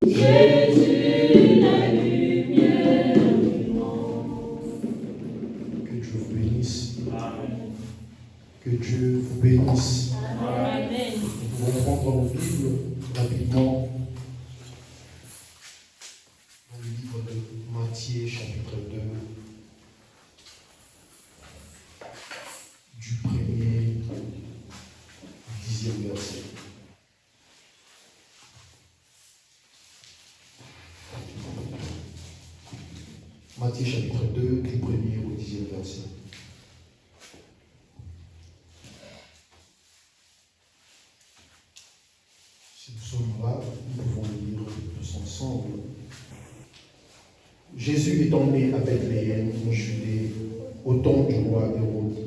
Jésus, la lumière du monde. Que Dieu vous bénisse. Amen. Que Dieu vous bénisse. Amen. Nous pouvons prendre nos Bibles rapidement dans le livre de Matthieu, chapitre 2, du 1er au 10e verset. Matthieu, chapitre 2, du 1er au 10e verset. Si nous sommes là, nous pouvons lire tous ensemble. Jésus étant né à Bethléem, en Judée, au temps du roi Hérode.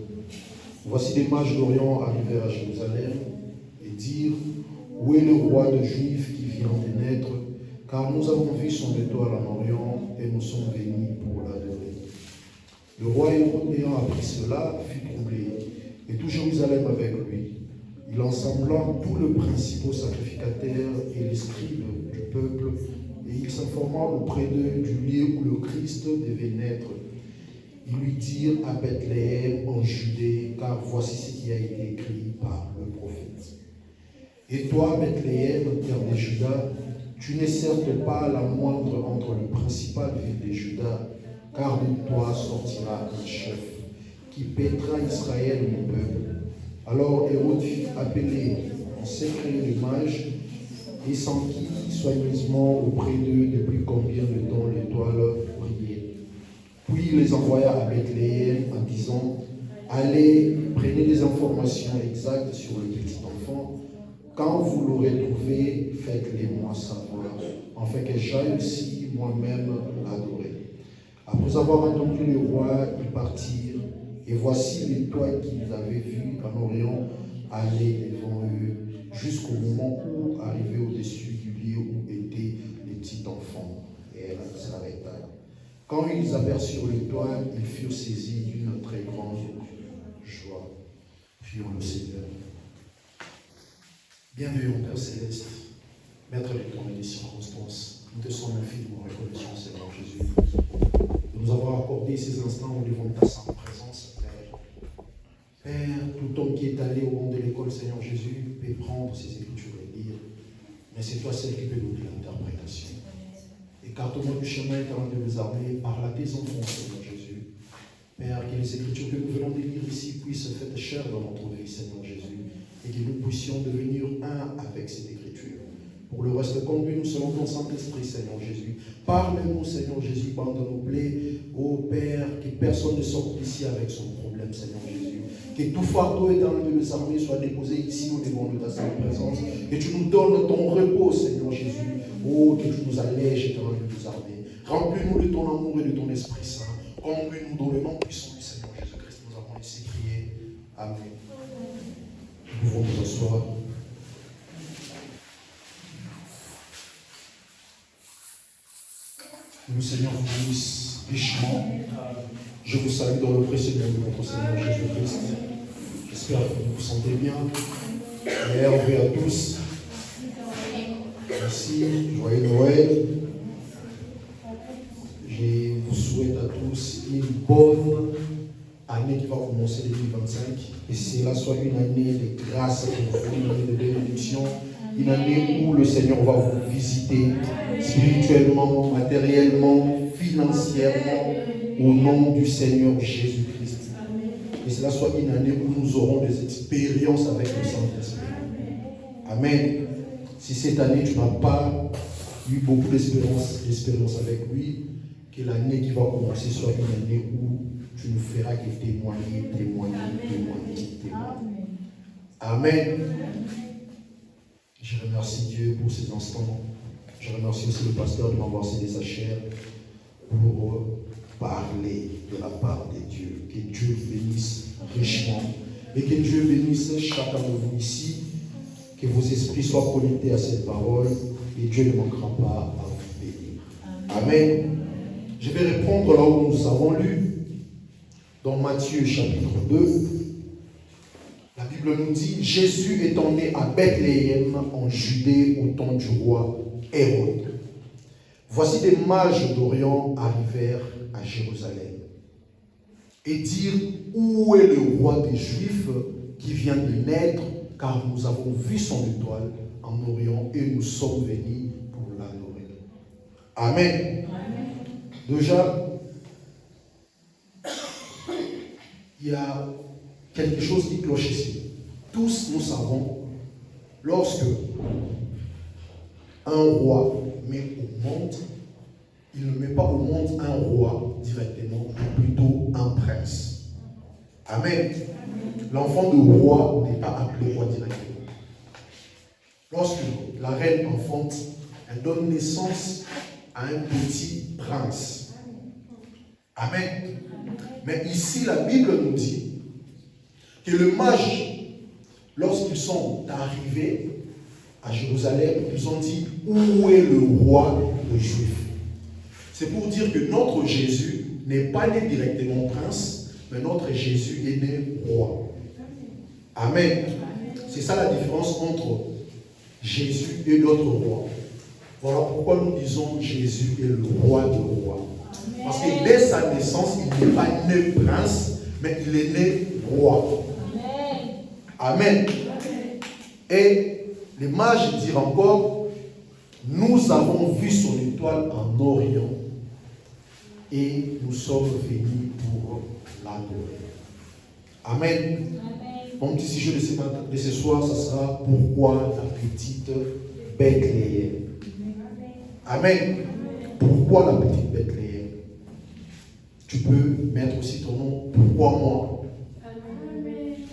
Voici des mages d'Orient arrivèrent à Jérusalem et dirent: où est le roi de Juifs qui vient de naître? Car nous avons vu son étoile en Orient et nous sommes venus pour l'adorer. Le roi Hérode ayant appris cela fut troublé, et tout Jérusalem avec lui. Il ensembla tous les principaux sacrificateurs et les scribes du peuple, et il s'informa auprès d'eux du lieu où le Christ devait naître. Ils lui dirent: à Bethléem en Judée, car voici ce qui a été écrit par le prophète. Et toi, Bethléem, terre de Juda, tu n'es certes pas la moindre entre les principales villes de Juda, car de toi sortira un chef qui paîtra Israël, mon peuple. Alors Hérode fit appeler en secret les mages et s'enquit soigneusement auprès d'eux depuis combien de temps l'étoile brillait. Puis il les envoya à Bethléem en disant: allez, prenez des informations exactes sur le petit enfant. Quand vous l'aurez trouvé, faites-les-moi savoir, afin que j'aille aussi moi-même l'adorer. Après avoir entendu le roi, ils partirent, et voici l'étoile qu'ils avaient vue en Orient aller devant eux, jusqu'au moment où arrivait au-dessus du lieu où était le petit enfant. Et elle s'arrêta. Quand ils aperçurent l'étoile, ils furent saisis d'une très grande joie. Prions le Seigneur. Bienvenue, Père Céleste, Maître de ton et des circonstances. Nous te sommes infiniment reconnaissants, Seigneur Jésus, de nous avoir accordé ces instants où nous devons ta sainte présence, Père. Père, tout homme qui est allé au monde de l'école, Seigneur Jésus, peut prendre ces écritures et lire, mais c'est toi celle qui peut donner l'interprétation. Écarte-moi du chemin éternel de mes armées, parle à tes enfants, Seigneur Jésus. Père, que les écritures que nous venons de lire ici puissent se faire chair dans notre vie, Seigneur Jésus, et que nous puissions devenir un avec cette écriture. Pour le reste, conduis-nous selon ton Saint-Esprit, Seigneur Jésus. Parle-nous, Seigneur Jésus, par nos plaies, ô Père, que personne ne sorte d'ici avec son problème, Seigneur Jésus. Que tout fardeau éternel de mes armées soit déposé ici au devant de ta sainte présence. Que tu nous donnes ton repos, Seigneur Jésus. Oh, que tu nous allèges, éternel de mes armées. Remplis-nous de ton amour et de ton Esprit Saint. Conduis-nous dans le nom puissant du Seigneur Jésus-Christ. Nous avons ici crié. Amen. Nous pouvons nous asseoir. Le Seigneur vous bénisse richement. Je vous salue dans le précieux nom de notre Seigneur Jésus-Christ. J'espère que vous vous sentez bien. Bienvenue à tous. Merci, joyeux Noël. Je vous souhaite à tous une bonne année qui va commencer 2025. Et cela soit une année de grâce pour vous, une année de bénédiction, une année où le Seigneur va vous visiter spirituellement, matériellement, financièrement, au nom du Seigneur Jésus-Christ. Et cela soit une année où nous aurons des expériences avec le Saint-Esprit. Amen. Si cette année tu n'as pas eu beaucoup d'expérience avec lui, que l'année qui va commencer soit une année où tu ne feras que témoigner. Amen. Je remercie Dieu pour ces instants. Je remercie aussi le pasteur de m'avoir cédé sa chair pour parler de la part de Dieu. Que Dieu vous bénisse richement et que Dieu bénisse chacun de vous ici. Que vos esprits soient connectés à cette parole et Dieu ne manquera pas à vous bénir. Amen. Je vais répondre là où nous avons lu, dans Matthieu chapitre 2. La Bible nous dit: Jésus étant né à Bethléem en Judée au temps du roi Hérode. voici des mages d'Orient arrivèrent à Jérusalem et dirent, où est le roi des Juifs qui vient de naître, car nous avons vu son étoile en Orient et nous sommes venus pour l'adorer. Amen. Déjà, il y a quelque chose qui cloche ici. Tous nous savons, lorsque un roi met au monde, il ne met pas au monde un roi directement, mais plutôt un prince. Amen. L'enfant de roi n'est pas appelé roi directement. Lorsque la reine enfante, elle donne naissance à un petit prince. Amen. Mais ici, la Bible nous dit que le mage, lorsqu'ils sont arrivés à Jérusalem, ils ont dit, où est le roi des Juifs? C'est pour dire que notre Jésus n'est pas né directement prince, mais notre Jésus est né roi. Amen. C'est ça la différence entre Jésus et notre roi. Voilà pourquoi nous disons Jésus est le roi des rois. Parce que dès sa naissance, il n'est pas né prince, mais il est né roi. Amen. Et les mages dirent encore, nous avons vu son étoile en Orient et nous sommes venus pour l'adorer. Amen. Mon petit sujet de ce soir, ce sera pourquoi la petite Bethléem. Amen. Pourquoi la petite Bethléem? Tu peux mettre aussi ton nom. Pourquoi moi?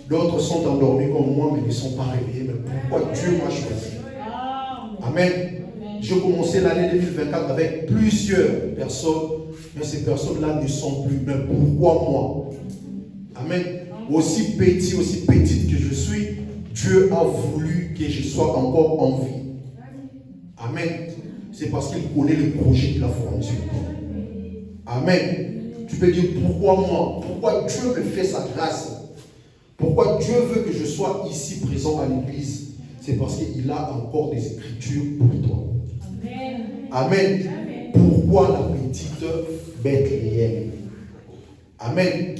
D'autres sont endormis comme moi, mais ils ne sont pas réveillés. Mais pourquoi Dieu m'a choisi? Amen. J'ai commencé l'année 2024 avec plusieurs personnes, mais ces personnes-là ne sont plus. Mais pourquoi moi? Amen. Aussi petit, aussi petite que je suis, Dieu a voulu que je sois encore en vie. Amen. C'est parce qu'il connaît le projet qu'il a formé sur toi. Amen. Tu peux dire pourquoi moi? Pourquoi Dieu me fait sa grâce? Pourquoi Dieu veut que je sois ici présent à l'église? C'est parce qu'il a encore des écritures pour toi. Amen. Amen. Pourquoi la petite Bethléem? Amen.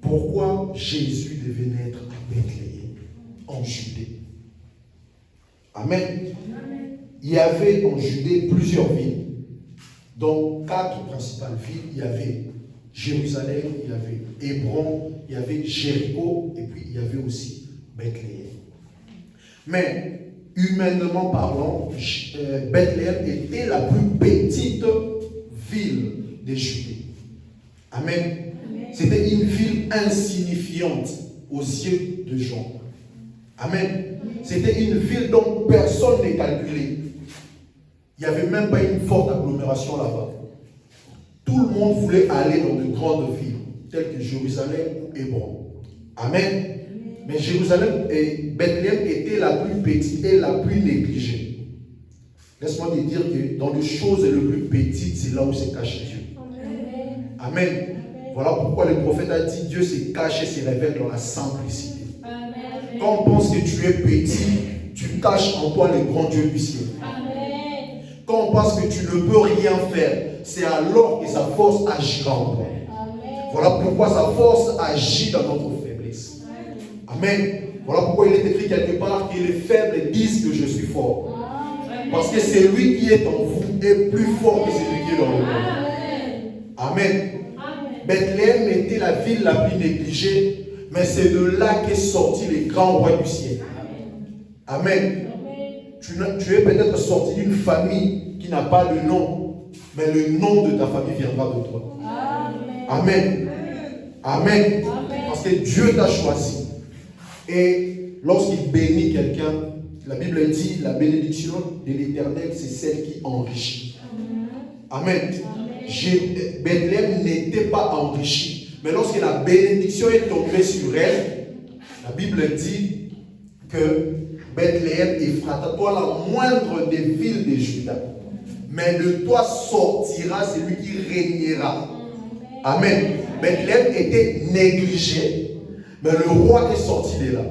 Pourquoi Jésus devait naître à Bethléem, en Judée? Amen. Il y avait en Judée plusieurs villes. Dans 4 principales villes, il y avait Jérusalem, il y avait Hébron, il y avait Jéricho, et puis il y avait aussi Bethléem. Mais, humainement parlant, Bethléem était la plus petite ville de Judée. Amen. C'était une ville insignifiante aux yeux de Jean. Amen. C'était une ville dont personne n'est calculé. Il n'y avait même pas une forte agglomération là-bas. Tout le monde voulait aller dans de grandes villes, telles que Jérusalem ou Hébron. Amen. Mais Jérusalem et Bethléem étaient la plus petite et la plus négligée. Laisse-moi te dire que dans les choses les plus petites, c'est là où se cache Dieu. Amen. Amen. Voilà pourquoi le prophète a dit Dieu se cache et se révèle dans la simplicité. Amen. Quand on pense que tu es petit, tu caches en toi le grand Dieu du ciel. Amen. Quand on pense que tu ne peux rien faire, c'est alors que sa force agira en toi. Amen. Voilà pourquoi sa force agit dans notre faiblesse. Amen. Voilà pourquoi il est écrit quelque part que les faibles disent que je suis fort. Amen. Parce que celui qui est en vous est plus fort que celui qui est dans le monde. Amen. Bethléem était la ville la plus négligée, mais c'est de là qu'est sorti le grand roi du ciel. Amen. Amen. Tu es peut-être sorti d'une famille qui n'a pas de nom, mais le nom de ta famille viendra de toi. Amen. Amen. Amen. Amen. Parce que Dieu t'a choisi. Et lorsqu'il bénit quelqu'un, la Bible dit la bénédiction de l'Éternel, c'est celle qui enrichit. Amen. Amen. Bethléem n'était pas enrichi. Mais lorsque la bénédiction est tombée sur elle, la Bible dit que Bethléem effrata toi la moindre des villes de Juda. Mais de toi sortira celui qui régnera. Amen. Bethléem était négligé, mais le roi est sorti de là.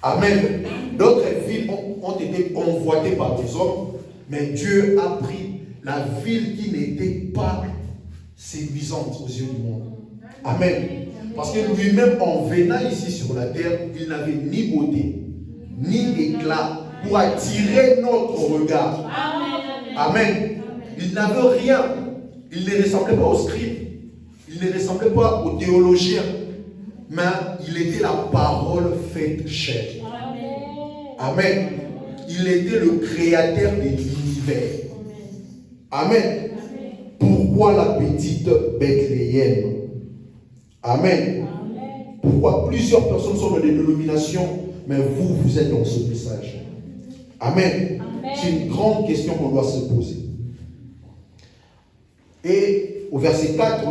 Amen. D'autres villes ont été convoitées par des hommes, mais Dieu a pris la ville qui n'était pas séduisante aux yeux du monde. Amen. Parce que lui-même, en venant ici sur la terre, il n'avait ni beauté, ni éclat pour attirer notre regard. Amen. Il n'avait rien. Il ne ressemblait pas aux scribes. Il ne ressemblait pas aux théologiens. Mais il était la parole faite chair. Amen. Il était le créateur de l'univers. Amen. Pourquoi la petite Bethléem? Amen. Pourquoi plusieurs personnes sont dans des dénominations, mais vous êtes dans ce message? Amen. C'est une grande question qu'on doit se poser. Et au verset 4,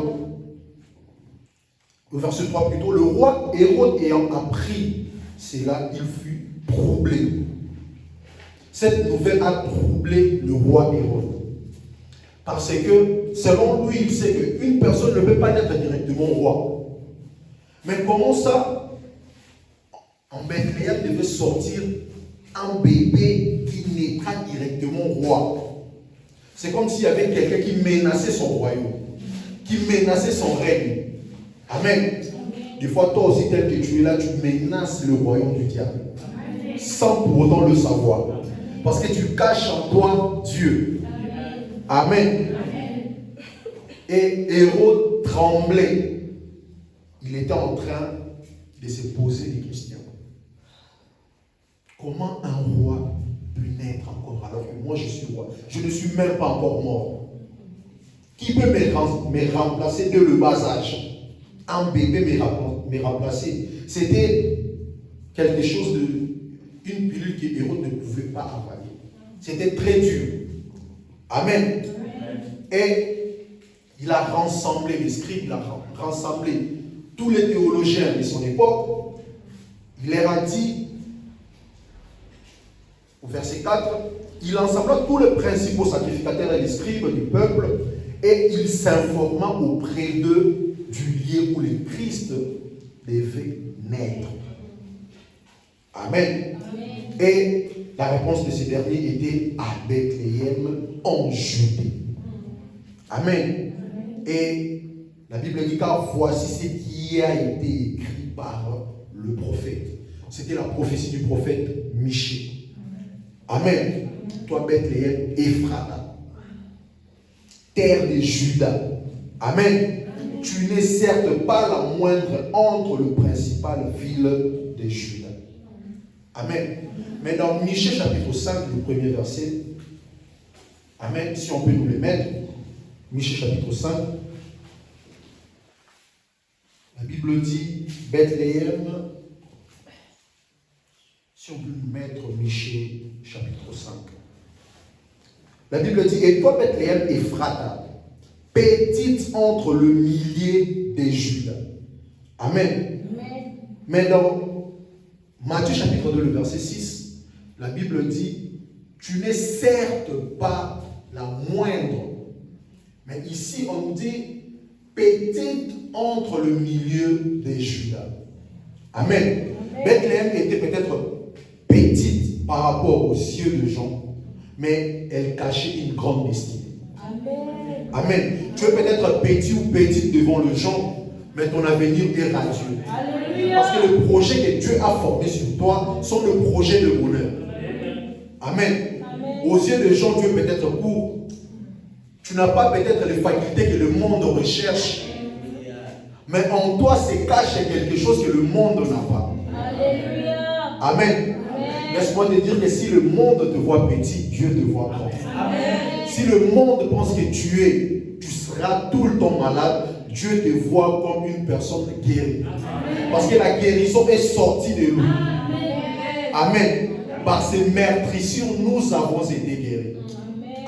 au verset 3 plutôt, le roi Hérode ayant appris cela, il fut troublé. Cette nouvelle a troublé le roi Hérode. Parce que, selon lui, il sait qu'une personne ne peut pas être directement roi. Mais comment ça, en Bethléem devait sortir un bébé qui n'est pas directement roi? C'est comme s'il y avait quelqu'un qui menaçait son royaume, qui menaçait son règne. Amen. Des fois, toi aussi, tel que tu es là, tu menaces le royaume du diable. Sans pour autant le savoir. Parce que tu caches en toi Dieu. Amen. Et Hérode tremblait. Il était en train de se poser des questions. Comment un roi peut naître encore alors que moi je suis roi? Je ne suis même pas encore mort. Qui peut me remplacer dès le bas âge? Un bébé me remplacer. C'était quelque chose une pilule que Hérode ne pouvait pas avaler. C'était très dur. Amen. Et il a rassemblé les scribes, il a rassemblé tous les théologiens de son époque. Il leur a dit, au verset 4, il ensembla tous les principaux sacrificateurs et les scribes du peuple, et il s'informa auprès d'eux du lieu où le Christ devait naître. Amen. Et la réponse de ces derniers était à Bethléem, en Judée. Amen. Et la Bible dit, car voici ce qui a été écrit par le prophète. C'était la prophétie du prophète Michée. Amen. Toi, Bethléem, Ephrata, terre de Juda. Amen. Tu n'es certes pas la moindre entre le principal ville de Juda. Amen. Mais dans Michée chapitre 5, le premier verset, amen, si on peut nous le mettre, Michée chapitre 5, la Bible dit, Bethléem, si on peut nous mettre Michée chapitre 5. La Bible dit, et toi Bethléem Ephrata, petite entre le millier des Judas. Amen. Mais dans Matthieu chapitre 2, le verset 6, la Bible dit, tu n'es certes pas la moindre. Mais ici, on nous dit, petite entre le milieu des Judas. Amen. Bethléem était peut-être petite par rapport aux yeux de gens, mais elle cachait une grande destinée. Amen. Amen. Tu es peut-être petit ou petite devant les gens, mais ton avenir est radieux. Parce que le projet que Dieu a formé sur toi sont le projet de bonheur. Amen. Aux yeux des gens, tu es peut-être court. Tu n'as pas peut-être les facultés que le monde recherche. Mais en toi se cache quelque chose que le monde n'a pas. Alléluia. Amen. Laisse-moi te dire que si le monde te voit petit, Dieu te voit grand. Amen. Si le monde pense que tu seras tout le temps malade, Dieu te voit comme une personne guérie. Amen. Parce que la guérison est sortie de nous. Amen. Amen. Par ces meurtrissures, nous avons été guéris.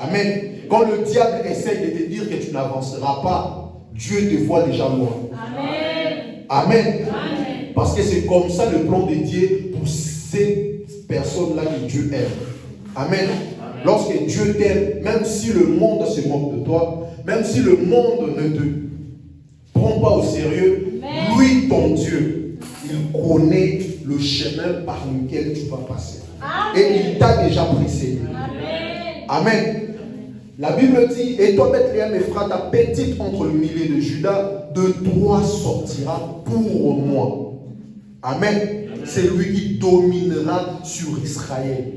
Amen. Amen. Quand le diable essaie de te dire que tu n'avanceras pas, Dieu te voit déjà loin. Amen. Amen. Amen. Parce que c'est comme ça le plan de Dieu pour ces personnes-là que Dieu aime. Amen. Amen. Lorsque Dieu t'aime, même si le monde se moque de toi, même si le monde ne te prend pas au sérieux, Amen. Lui, ton Dieu, il connaît le chemin par lequel tu vas passer. Amen. Et il t'a déjà précédé. Amen. Amen. La Bible dit, et toi Bethléem Ephrata, petite entre le millier de Juda, de toi sortira pour moi. Amen. C'est lui qui dominera sur Israël.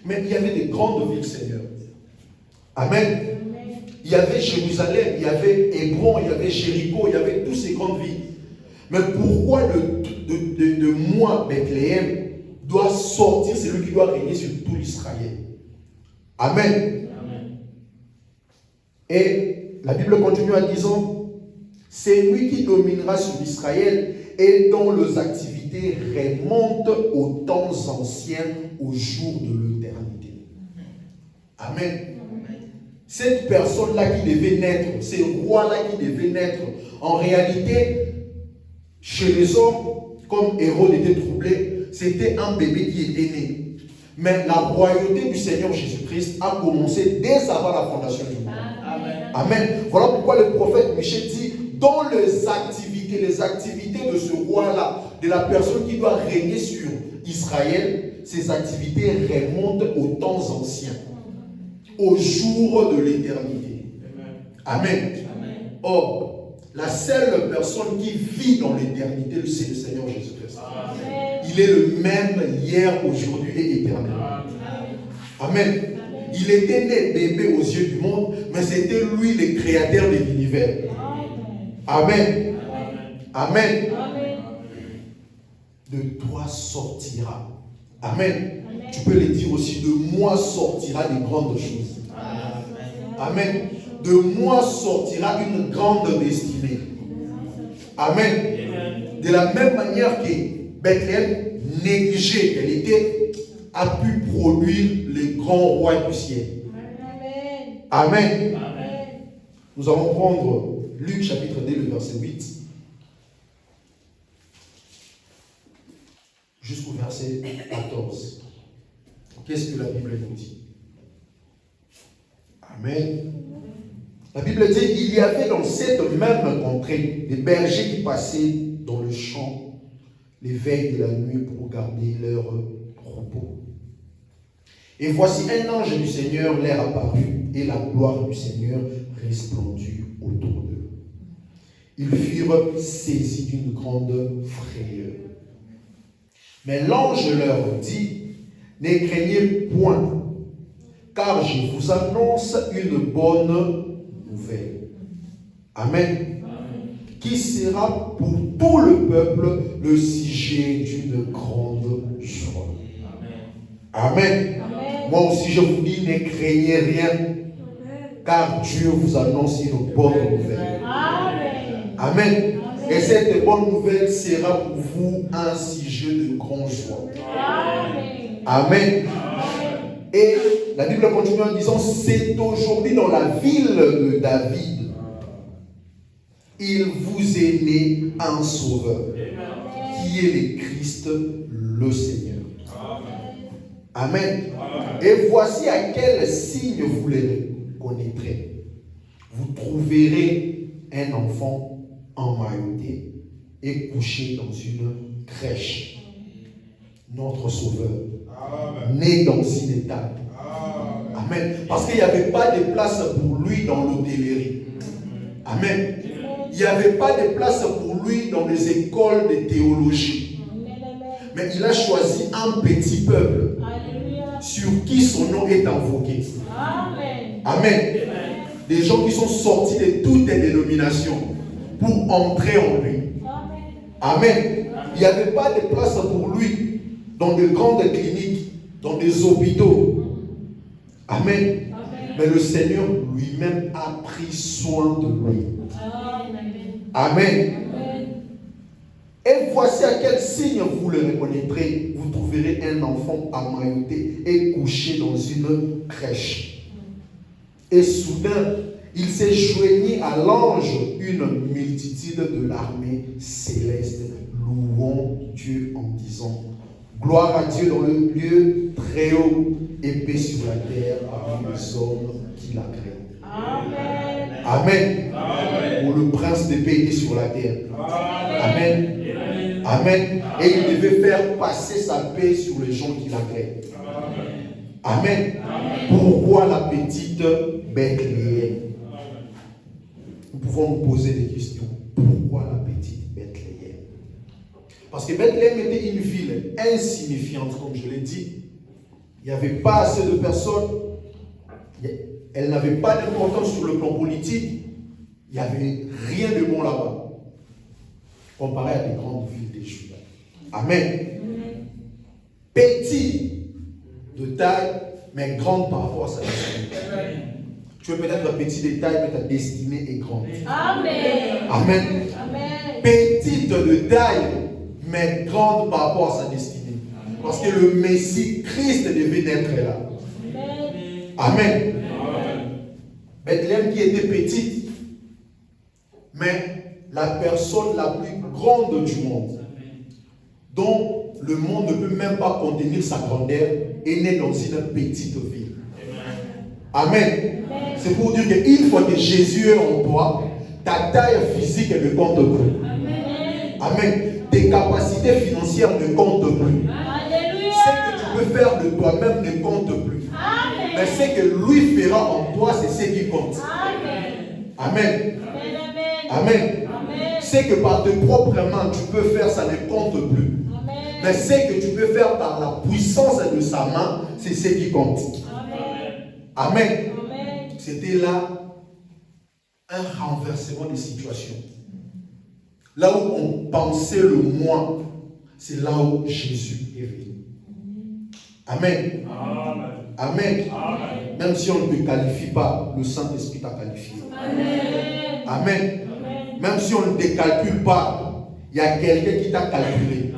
Mais il y avait des grandes villes, Seigneur. Amen. Il y avait Jérusalem, il y avait Hébron, il y avait Jéricho, il y avait toutes ces grandes villes. Mais pourquoi de moi, Bethléem, doit sortir, c'est lui qui doit régner sur tout l'Israël. Amen. Et la Bible continue en disant, c'est lui qui dominera sur Israël et dont les activités remontent aux temps anciens, au jour de l'éternité. Amen. Cette personne-là qui devait naître, ces rois-là qui devaient naître, en réalité, chez les hommes, comme Hérode était troublé, c'était un bébé qui était né. Mais la royauté du Seigneur Jésus-Christ a commencé dès avant la fondation du monde. Amen. Amen. Voilà pourquoi le prophète Michée dit, dans les activités de ce roi-là, de la personne qui doit régner sur Israël, ces activités remontent aux temps anciens, au jour de l'éternité. Amen. Or, la seule personne qui vit dans l'éternité, c'est le Seigneur Jésus-Christ. Il est le même hier, aujourd'hui et éternellement. Amen. Il était né bébé aux yeux du monde, mais c'était lui le créateur de l'univers. Amen. Amen. De toi sortira. Amen. Tu peux le dire aussi, de moi sortira des grandes choses. Amen. De moi sortira une grande destinée. Amen. De la même manière que Bethléem, négligée qu'elle était, a pu produire les grands rois du ciel. Amen. Nous allons prendre Luc chapitre 2, le verset 8, jusqu'au verset 14. Qu'est-ce que la Bible nous dit? Amen. La Bible dit, il y avait dans cette même contrée des bergers qui passaient dans le champ les veilles de la nuit pour garder leur troupeau. Et voici un ange du Seigneur leur apparut, et la gloire du Seigneur resplendit autour d'eux. Ils furent saisis d'une grande frayeur. Mais l'ange leur dit, ne craignez point, car je vous annonce une bonne nouvelle. Amen. Qui sera pour tout le peuple le sujet d'une grande joie. Amen. Moi aussi je vous dis, ne craignez rien, car Dieu vous annonce une bonne nouvelle. Amen. Et cette bonne nouvelle sera pour vous un sujet de grande joie. Amen. Et la Bible continue en disant, c'est aujourd'hui dans la ville de David, il vous est né un sauveur, qui est le Christ, le Seigneur. Amen. Et voici à quel signe vous le connaîtrez. Vous trouverez un enfant emmailloté et couché dans une crèche. Notre sauveur, né dans une étable. Amen. Parce qu'il n'y avait pas de place pour lui dans l'hôtellerie. Amen. Il n'y avait pas de place pour lui dans les écoles de théologie. Mais il a choisi un petit peuple sur qui son nom est invoqué. Amen. Des gens qui sont sortis de toutes les dénominations pour entrer en lui. Amen. Il n'y avait pas de place pour lui dans de grandes cliniques, dans des hôpitaux. Amen. Mais le Seigneur lui-même a pris soin de lui. Amen. Et voici à quel signe vous le reconnaîtrez. Vous trouverez un enfant emmailloté et couché dans une crèche. Et soudain, il s'est joigni à l'ange une multitude de l'armée céleste, louant Dieu en disant, gloire à Dieu dans le lieu très haut et paix sur la terre parmi les hommes qui la craignent. Amen. Amen. Amen. Où le prince de paix était sur la terre. Amen. Amen. Et il devait faire passer sa paix sur les gens qui la craignent. Amen. Pourquoi la petite Bethléem? Nous pouvons nous poser des questions. Pourquoi la petite Bethléem? Parce que Bethléem était une ville insignifiante, comme je l'ai dit. Il n'y avait pas assez de personnes. Elle n'avait pas d'importance sur le plan politique. Il n'y avait rien de bon là-bas, comparé à des grandes villes des Juda. Amen. Petit de taille, mais grande par rapport à sa destinée. Tu es peut-être petit de taille, mais ta destinée est grande. Amen. Amen. Amen. Petite de taille, mais grande par rapport à sa destinée. Parce que le Messie, Christ, devait naître là. Amen. Bethléem qui était petite, mais la personne la plus grande du monde, dont le monde ne peut même pas contenir sa grandeur, est née dans une petite ville. Amen. C'est pour dire qu'une fois que Jésus est en toi, ta taille physique ne compte plus. Amen. Tes capacités financières ne comptent plus. Ce que tu peux faire de toi-même ne compte plus. Mais ce que lui fera en toi, c'est ce qui compte. Amen. Amen. Ce que par tes propres mains tu peux faire, ça ne compte plus. Mais ce que tu peux faire par la puissance de sa main, c'est ce qui compte. Amen. C'était là un renversement de situation. Là où on pensait le moins, c'est là où Jésus est venu. Amen. Amen. Même si on ne te qualifie pas, le Saint-Esprit t'a qualifié. Amen. Même si on ne te calcule pas, il y a quelqu'un qui t'a calculé.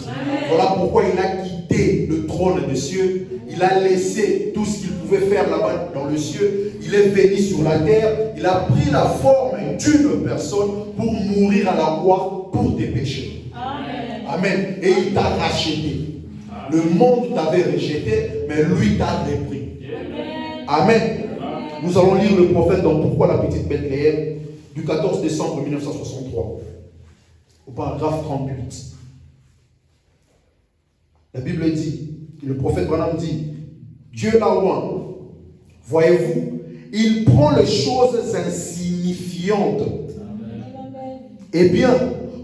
Voilà pourquoi il a quitté le trône des cieux. Il a laissé tout ce qu'il pouvait faire là-bas dans le ciel. Il est venu sur la terre. Il a pris la forme d'une personne pour mourir à la croix pour tes péchés. Amen. Et il t'a racheté. Le monde t'avait rejeté, mais lui t'a repris. Amen. Nous allons lire le prophète dans Pourquoi la petite Bethléem du 14 décembre 1963 au paragraphe 38. La Bible dit, le prophète Branham dit, Dieu là loin, voyez-vous, il prend les choses insignifiantes. Eh bien,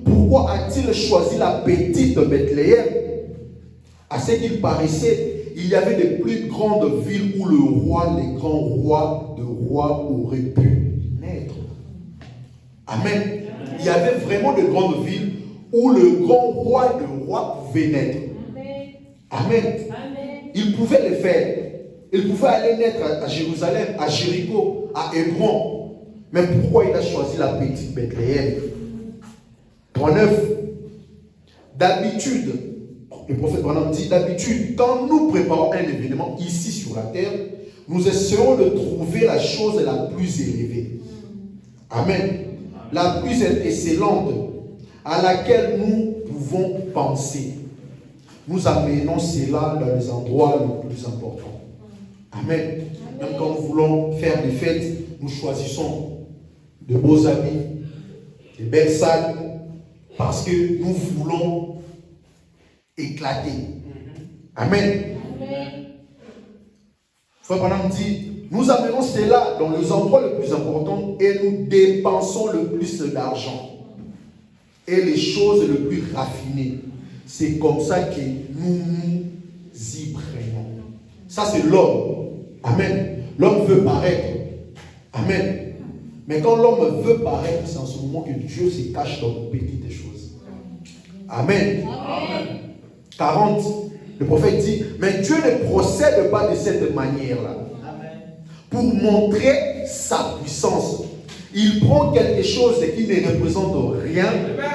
pourquoi a-t-il choisi la petite Bethléem? À ce qu'il paraissait, il y avait de plus grandes villes où le roi, les grands rois de rois auraient pu naître. Amen. Il y avait vraiment de grandes villes où le grand roi de rois pouvait naître. Amen. Il pouvait le faire. Il pouvait aller naître à Jérusalem, à Jéricho, à Hébron. Mais pourquoi il a choisi la petite Bethléem? 39. D'habitude, le prophète Branham dit, d'habitude, quand nous préparons un événement ici sur la terre, nous essayons de trouver la chose la plus élevée. Amen. La plus excellente à laquelle nous pouvons penser. Nous amenons cela dans les endroits les plus importants. Amen. Même quand nous voulons faire des fêtes, nous choisissons de beaux amis, de belles salles, parce que nous voulons éclater. Amen. Frère Branham dit, nous amenons cela dans les endroits les plus importants et nous dépensons le plus d'argent et les choses les plus raffinées. C'est comme ça que nous nous y prenons. Ça, c'est l'homme. Amen. L'homme veut paraître. Amen. Mais quand l'homme veut paraître, c'est en ce moment que Dieu se cache dans de petites choses. Amen. Amen. 40. Le prophète dit, mais Dieu ne procède pas de cette manière-là. Pour montrer sa puissance. Il prend quelque chose qui ne représente rien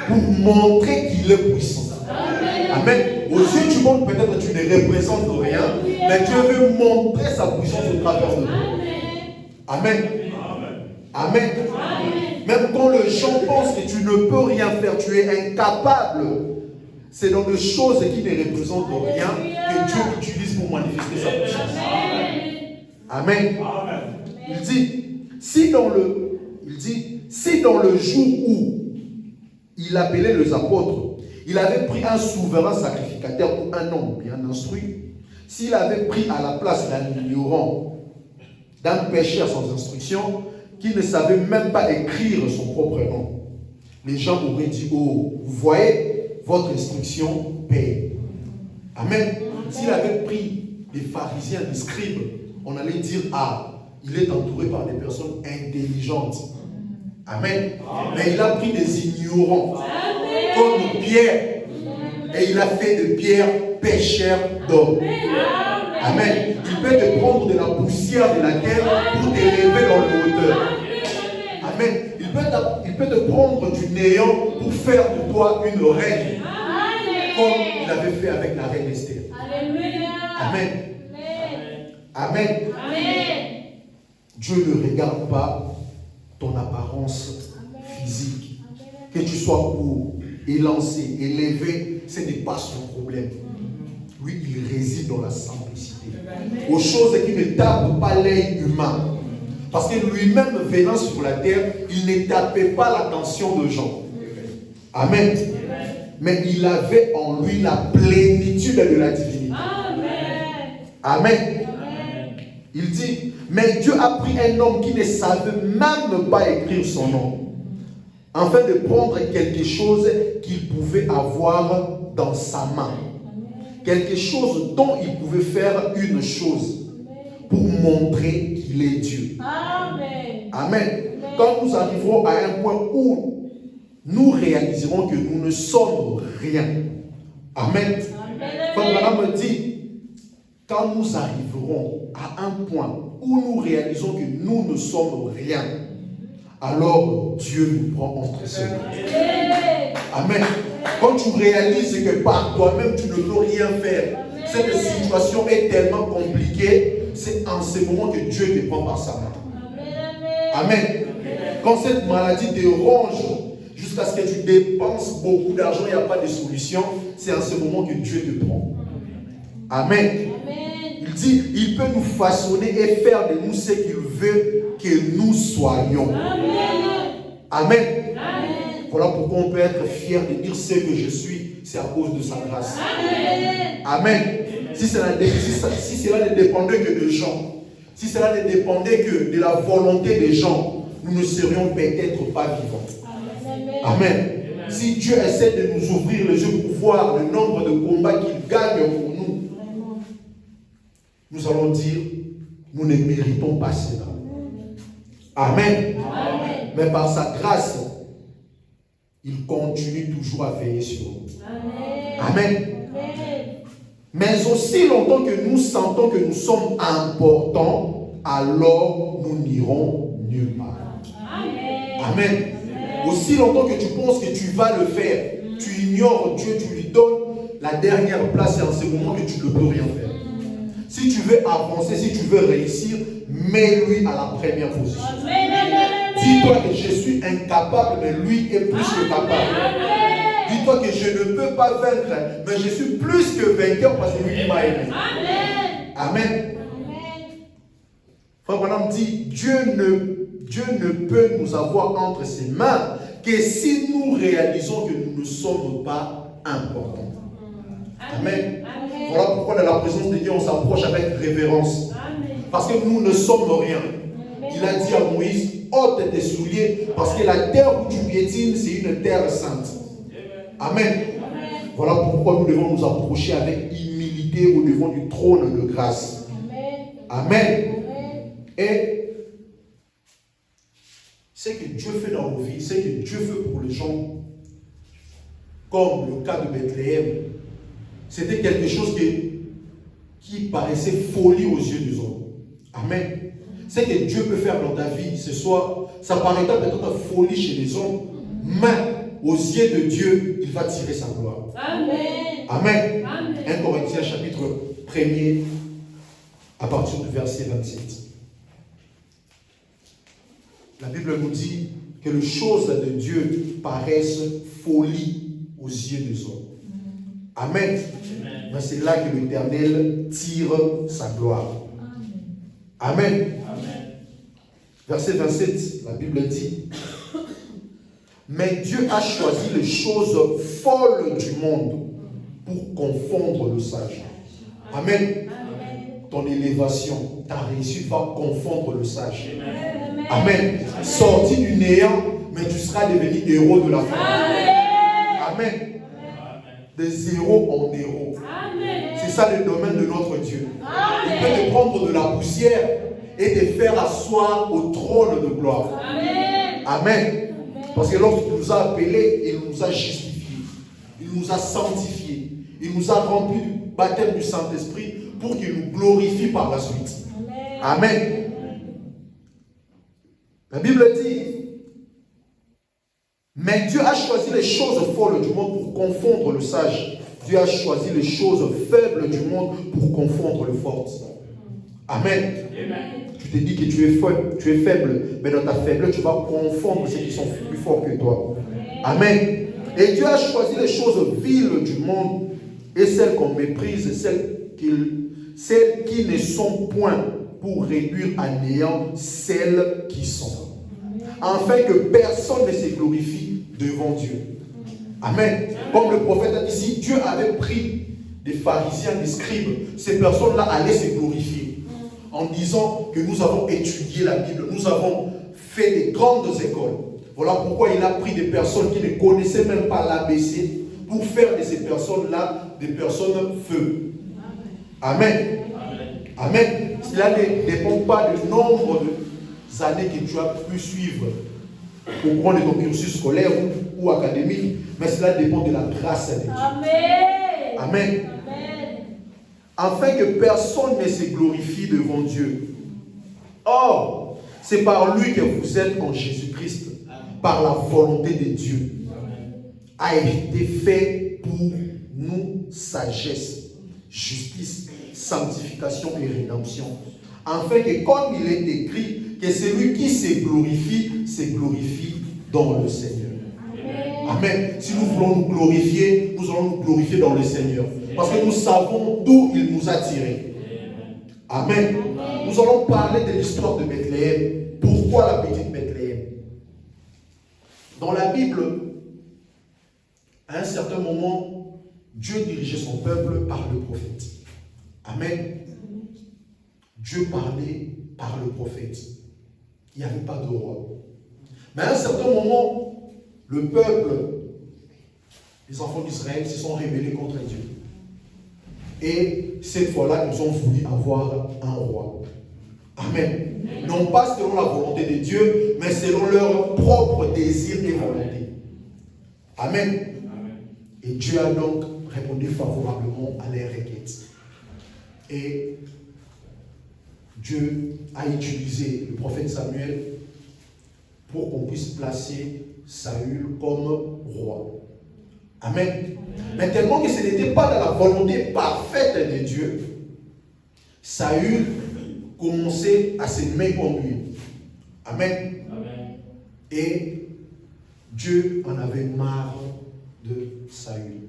pour montrer qu'il est puissant. Amen. Aux yeux du monde, peut-être tu ne représentes rien, mais Dieu veut montrer sa puissance au travers de toi. Amen. Amen. Même quand les gens pensent que tu ne peux rien faire, tu es incapable. C'est dans des choses qui ne représentent rien que Dieu utilise pour manifester sa puissance. Amen. Il dit, si dans le jour où il appelait les apôtres, il avait pris un souverain sacrificateur ou un homme bien instruit, s'il avait pris à la place d'un ignorant, d'un pécheur sans instruction, qui ne savait même pas écrire son propre nom, les gens auraient dit, oh, vous voyez, votre instruction paye. Amen. S'il avait pris des pharisiens, des scribes, on allait dire, ah, il est entouré par des personnes intelligentes. Amen. Mais il a pris des ignorants, comme Pierre, et il a fait de Pierre pécheur d'hommes. Amen. Il peut te prendre de la poussière de la terre pour t'élever dans le hauteur. Amen. Il peut te prendre du néant pour faire de toi une reine. Comme il avait fait avec la reine Esther. Amen. Amen. Dieu ne regarde pas ton apparence physique. Que tu sois court, élancé, élevé, ce n'est pas son problème. Lui, il réside dans la simplicité. Aux choses qui ne tapent pas l'œil humain. Parce que lui-même venant sur la terre, il ne tapait pas l'attention de gens. Amen. Mais il avait en lui la plénitude de la divinité. Amen. Il dit, mais Dieu a pris un homme qui ne savait même pas écrire son nom, afin de prendre quelque chose qu'il pouvait avoir dans sa main. Quelque chose dont il pouvait faire une chose pour montrer qu'il est Dieu. Amen. Amen. Quand nous arriverons à un point où nous réaliserons que nous ne sommes rien. Amen. Comme Madame me dit, quand nous arriverons à un point où nous réalisons que nous ne sommes rien, alors Dieu nous prend entre ses mains. Amen. Quand tu réalises que par toi-même tu ne peux rien faire, cette situation est tellement compliquée, c'est en ce moment que Dieu te prend par sa main. Amen. Quand cette maladie te ronge jusqu'à ce que tu dépenses beaucoup d'argent, il n'y a pas de solution, c'est en ce moment que Dieu te prend. Amen. Il dit, il peut nous façonner et faire de nous ce qu'il veut que nous soyons. Amen. Amen. Voilà pourquoi on peut être fier de dire ce que je suis, c'est à cause de sa grâce. Amen. Si cela ne dépendait que de gens, si cela ne dépendait que de la volonté des gens, nous ne serions peut-être pas vivants. Amen. Si Dieu essaie de nous ouvrir les yeux pour voir le nombre de combats qu'il gagne pour nous, nous allons dire, nous ne méritons pas cela. Amen. Amen. Mais par sa grâce, il continue toujours à veiller sur nous. Amen. Amen. Mais aussi longtemps que nous sentons que nous sommes importants, alors nous n'irons nulle part. Amen. Amen. Aussi longtemps que tu penses que tu vas le faire, tu ignores Dieu, tu lui donnes la dernière place et en ce moment que tu ne peux rien faire. Si tu veux avancer, si tu veux réussir, mets-lui à la première position. Dis-toi que je suis incapable, mais lui est plus que capable. Dis-toi que je ne peux pas vaincre, mais je suis plus que vainqueur parce que lui qui m'a aimé. Amen. Frère Branham dit, Dieu ne peut nous avoir entre ses mains que si nous réalisons que nous ne sommes pas importants. Amen. Voilà pourquoi dans la présence de Dieu, on s'approche avec révérence. Parce que nous ne sommes rien. Il a dit à Moïse, ôte tes souliers, parce que la terre où tu piétines, c'est une terre sainte. Amen. Voilà pourquoi nous devons nous approcher avec humilité au devant du trône de grâce. Amen. Et ce que Dieu fait dans nos vies, ce que Dieu fait pour les gens, comme le cas de Bethléem, c'était quelque chose qui paraissait folie aux yeux des hommes. Amen. Ce que Dieu peut faire dans ta vie ce soir, ça paraîtra peut-être folie chez les hommes, mais aux yeux de Dieu, il va tirer sa gloire. Amen. Amen. Amen. 1 Corinthiens chapitre 1er, à partir du verset 27. La Bible nous dit que les choses de Dieu paraissent folie aux yeux des hommes. Amen. Mais c'est là que l'Éternel tire sa gloire. Amen. Amen. Verset 27, la Bible dit, mais Dieu a choisi les choses folles du monde pour confondre le sage. Amen. Ton élévation, ta réussite va confondre le sage. Amen. Sorti du néant, mais tu seras devenu héros de la foi. Amen. De zéro en héros. C'est ça le domaine de notre Dieu. Il peut te prendre de la poussière et te faire asseoir au trône de gloire. Amen. Parce que lorsqu'il nous a appelés, il nous a justifiés. Il nous a sanctifiés. Il nous a remplis du baptême du Saint-Esprit pour qu'il nous glorifie par la suite. Amen. La Bible dit, mais Dieu a choisi les choses folles du monde pour confondre le sage. Dieu a choisi les choses faibles du monde pour confondre le fort. Amen. Tu te dis que tu es faible, mais dans ta faiblesse, tu vas confondre ceux qui sont plus forts que toi. Amen. Et Dieu a choisi les choses viles du monde et celles qu'on méprise, celles qui ne sont point, pour réduire à néant celles qui sont. Afin que personne ne se glorifie devant Dieu. Amen. Comme le prophète a dit, si Dieu avait pris des pharisiens, des scribes, ces personnes-là allaient se glorifier en disant que nous avons étudié la Bible, nous avons fait des grandes écoles. Voilà pourquoi il a pris des personnes qui ne connaissaient même pas l'ABC pour faire de ces personnes-là des personnes feu. Amen. Amen. Cela ne dépend pas du nombre d'années que tu as pu suivre au cours de ton cursus scolaire ou académique, mais cela dépend de la grâce de Dieu. Amen. Amen. Afin que personne ne se glorifie devant Dieu. Or, c'est par lui que vous êtes en Jésus-Christ, par la volonté de Dieu. A été fait pour nous sagesse, justice, sanctification et rédemption. Afin que, comme il est écrit, que celui qui se glorifie dans le Seigneur. Amen. Si nous voulons nous glorifier, nous allons nous glorifier dans le Seigneur. Parce que nous savons d'où il nous a tirés. Amen. Nous allons parler de l'histoire de Bethléem. Pourquoi la petite Bethléem? Dans la Bible, à un certain moment, Dieu dirigeait son peuple par le prophète. Amen. Dieu parlait par le prophète. Il n'y avait pas de roi. Mais à un certain moment, le peuple, les enfants d'Israël se sont rebellés contre Dieu. Et cette fois-là, ils ont voulu avoir un roi. Amen. Non pas selon la volonté de Dieu, mais selon leur propre désir et volonté. Amen. Et Dieu a donc répondu favorablement à leurs requêtes. Et Dieu a utilisé le prophète Samuel pour qu'on puisse placer Saül comme roi. Amen. Mais tellement que ce n'était pas dans la volonté parfaite de Dieu, Saül commençait à se méconduire. Amen. Et Dieu en avait marre de Saül.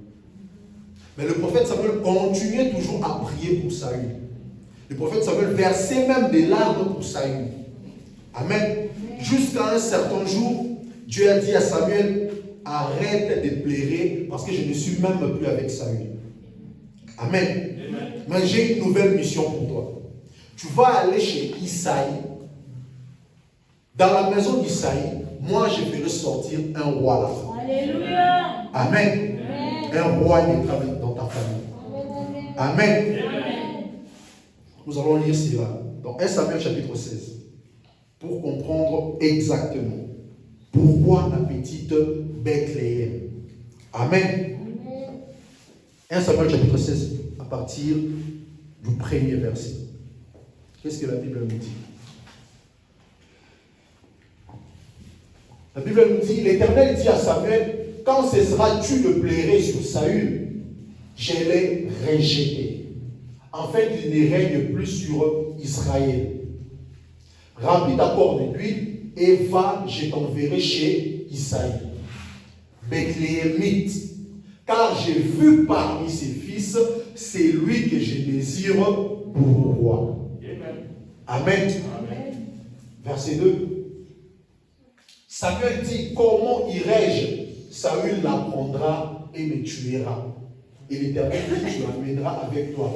Mais le prophète Samuel continuait toujours à prier pour Saül. Le prophète Samuel versait même des larmes pour Saül. Amen. Jusqu'à un certain jour, Dieu a dit à Samuel, arrête de pleurer parce que je ne suis même plus avec Saül. Amen. Mais j'ai une nouvelle mission pour toi. Tu vas aller chez Isaïe. Dans la maison d'Isaïe, moi je ferai sortir un roi là. Alléluia. Amen. Un roi naîtra dans ta famille. Amen. Nous allons lire cela dans 1 Samuel chapitre 16 pour comprendre exactement pourquoi la petite Bethléem. Amen. 1 Samuel chapitre 16 à partir du premier verset. Qu'est-ce que la Bible nous dit? La Bible nous dit, l'Éternel dit à Samuel, quand cesseras-tu de pleurer sur Saül? Je l'ai rejeté, afin qu'il ne règne plus sur Israël. Remplis ta corne d'huile et va, je t'enverrai chez Isaïe, Bethléemite, car j'ai vu parmi ses fils celui que je désire pour roi. Amen. Amen. Verset 2. Samuel dit, comment irai-je? Saül l'apprendra et me tuera. Et l'Éternel dit, tu l'amèneras avec toi.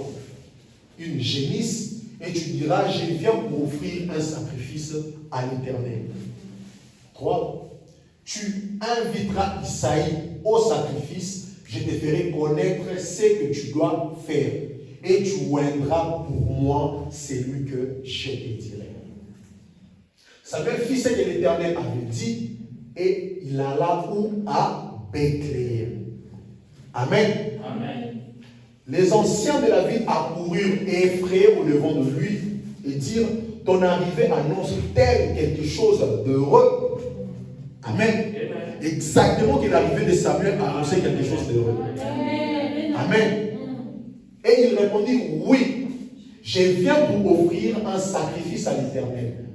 une génisse et tu diras, je viens pour offrir un sacrifice à l'Éternel. 3. Tu inviteras Isaïe au sacrifice, je te ferai connaître ce que tu dois faire. Et tu oindras pour moi celui que je te dirai. Samuel fit ce que l'Éternel avait dit et il alla où? À Bethléem. Amen. Amen. Les anciens de la ville accoururent et effrayés au devant de lui et dirent, ton arrivée annonce-t-elle quelque chose d'heureux? Amen. Exactement que l'arrivée de Samuel annonçait quelque chose d'heureux. Amen. Et il répondit, oui, je viens pour offrir un sacrifice à l'Éternel.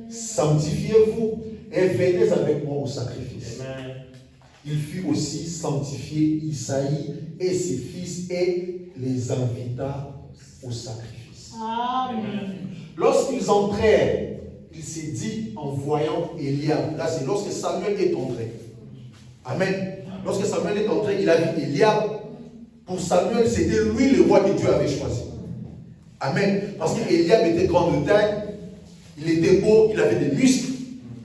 Sanctifiez-vous et venez avec moi au sacrifice. Amen. Il fut aussi sanctifié Isaïe et ses fils et les invita au sacrifice. Amen. Lorsqu'ils entrèrent, il s'est dit en voyant Eliab. Là, c'est lorsque Samuel est entré. Amen. Lorsque Samuel est entré, il a vu Eliab. Pour Samuel, c'était lui le roi que Dieu avait choisi. Amen. Parce qu'Eliab était grand de taille, il était beau, il avait des muscles.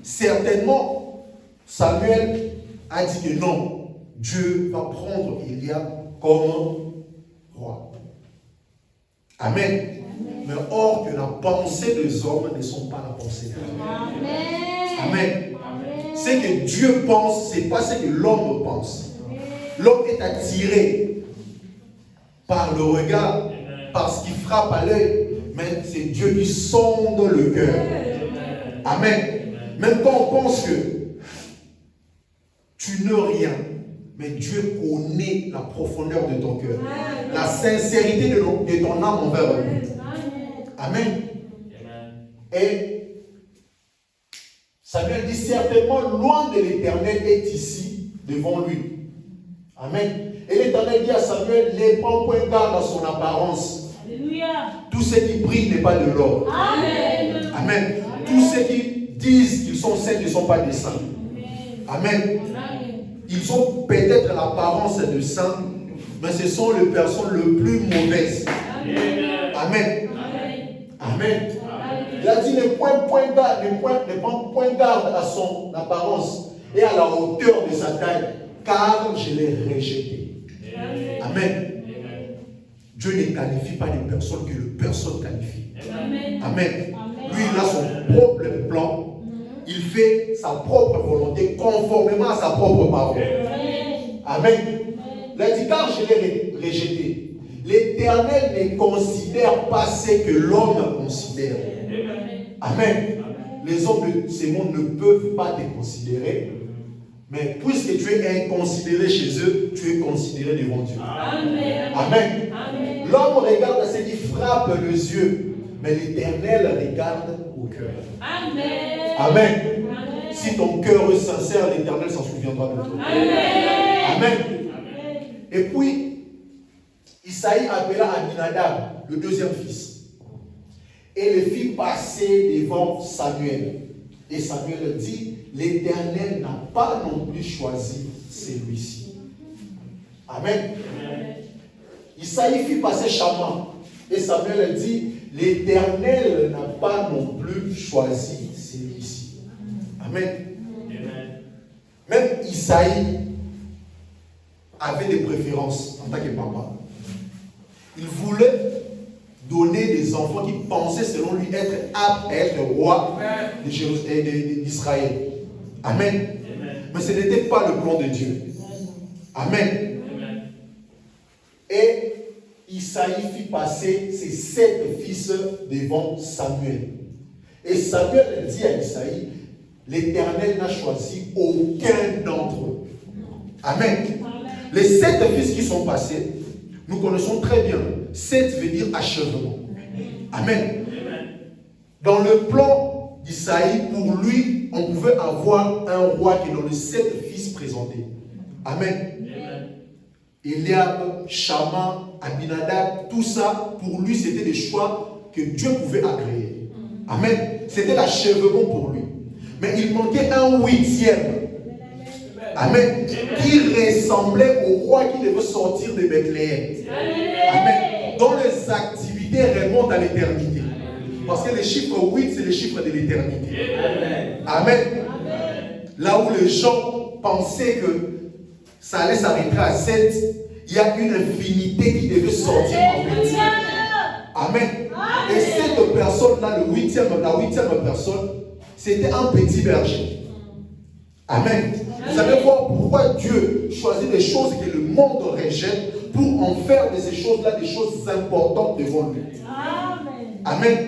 Certainement, Samuel a dit que non, Dieu va prendre Eliab comme roi. Amen. Amen. Mais or que la pensée des hommes ne sont pas la pensée de Dieu. Amen. Amen. Ce que Dieu pense, ce n'est pas ce que l'homme pense. L'homme est attiré par le regard, par ce qui frappe à l'œil, mais c'est Dieu qui sonde le cœur. Amen. Même quand on pense que tu n'es rien, mais Dieu connaît la profondeur de ton cœur, la sincérité de ton âme envers lui. Amen. Et Samuel dit certainement, loin de l'Éternel est ici, devant lui. Amen. Et l'Éternel dit à Samuel, ne prends point garde à son apparence. Alléluia. Tout ce qui brille n'est pas de l'or. Amen. Amen. Tous ceux qui disent qu'ils sont saints ne sont pas des saints. Amen. Amen. Ils ont peut-être l'apparence de saints, mais ce sont les personnes les plus mauvaises. Amen. Amen. Amen. Il a dit ne prends point garde à son apparence et à la hauteur de sa taille, car je l'ai rejeté. Amen. Amen. Dieu ne qualifie pas les personnes que les personnes qualifient. Amen. Amen. Lui, il a son propre plan. Il fait sa propre volonté conformément à sa propre parole. Amen. Il a dit, car je l'ai rejeté. L'Éternel ne considère pas ce que l'homme considère. Amen. Les hommes de ce monde ne peuvent pas te considérer. Mais puisque tu es inconsidéré chez eux, tu es considéré devant Dieu. Amen. Amen. Amen. L'homme regarde à ce qui frappe les yeux, mais l'Éternel regarde au cœur. Amen. Amen. Amen. Si ton cœur est sincère, l'Éternel s'en souviendra de toi. Amen. Amen. Et puis, Isaïe appela Aminadab, le deuxième fils, et le fit passer devant Samuel. Et Samuel dit, l'Éternel n'a pas non plus choisi celui-ci. Amen. Amen. Isaïe fit passer Shama. Et Samuel dit, l'Éternel n'a pas non plus choisi celui-ci. Amen. Amen. Même Isaïe avait des préférences en tant que papa. Il voulait donner des enfants qui pensaient selon lui être aptes à être roi d'Israël. Amen. Amen. Mais ce n'était pas le plan de Dieu. Amen. Amen. Et Isaïe fit passer ses 7 fils devant Samuel. Et Samuel dit à Isaïe, l'Éternel n'a choisi aucun d'entre eux. Amen. Les 7 fils qui sont passés, nous connaissons très bien. 7 veut dire achèvement. Amen. Dans le plan d'Isaïe, pour lui, on pouvait avoir un roi qui est dans les 7 fils présentés. Amen. Eliab, Shama, Aminadab, tout ça, pour lui, c'était des choix que Dieu pouvait agréer. Amen. C'était l'achèvement pour lui. Mais il manquait un 8e. Amen. Qui ressemblait au roi qui devait sortir de Bethléem. Amen. Dont les activités dans l'éternité. Parce que le chiffre 8, c'est le chiffre de l'éternité. Amen. Là où les gens pensaient que ça allait s'arrêter à 7, il y a une infinité qui devait sortir en 8. Amen. Et cette personne-là, la huitième personne, c'était un petit berger. Amen. Vous savez pourquoi Dieu choisit des choses que le monde rejette pour en faire de ces choses-là des choses importantes devant lui. Amen.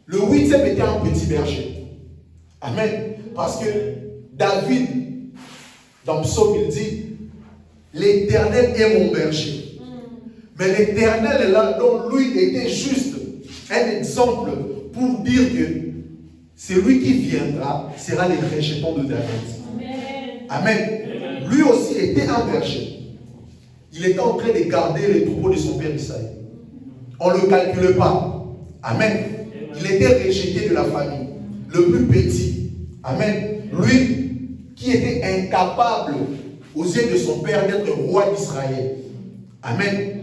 Le huitième était un petit berger. Amen. Parce que David, dans Psaume, il dit, l'Éternel est mon berger. Mais l'Éternel est là, dont lui était juste un exemple pour dire que celui qui viendra sera le rejeton de David. Amen. Lui aussi était un berger. Il était en train de garder les troupeaux de son père Isaïe. On ne le calculait pas. Amen. Il était rejeté de la famille, le plus petit. Amen. Lui qui était incapable aux yeux de son père d'être roi d'Israël. Amen.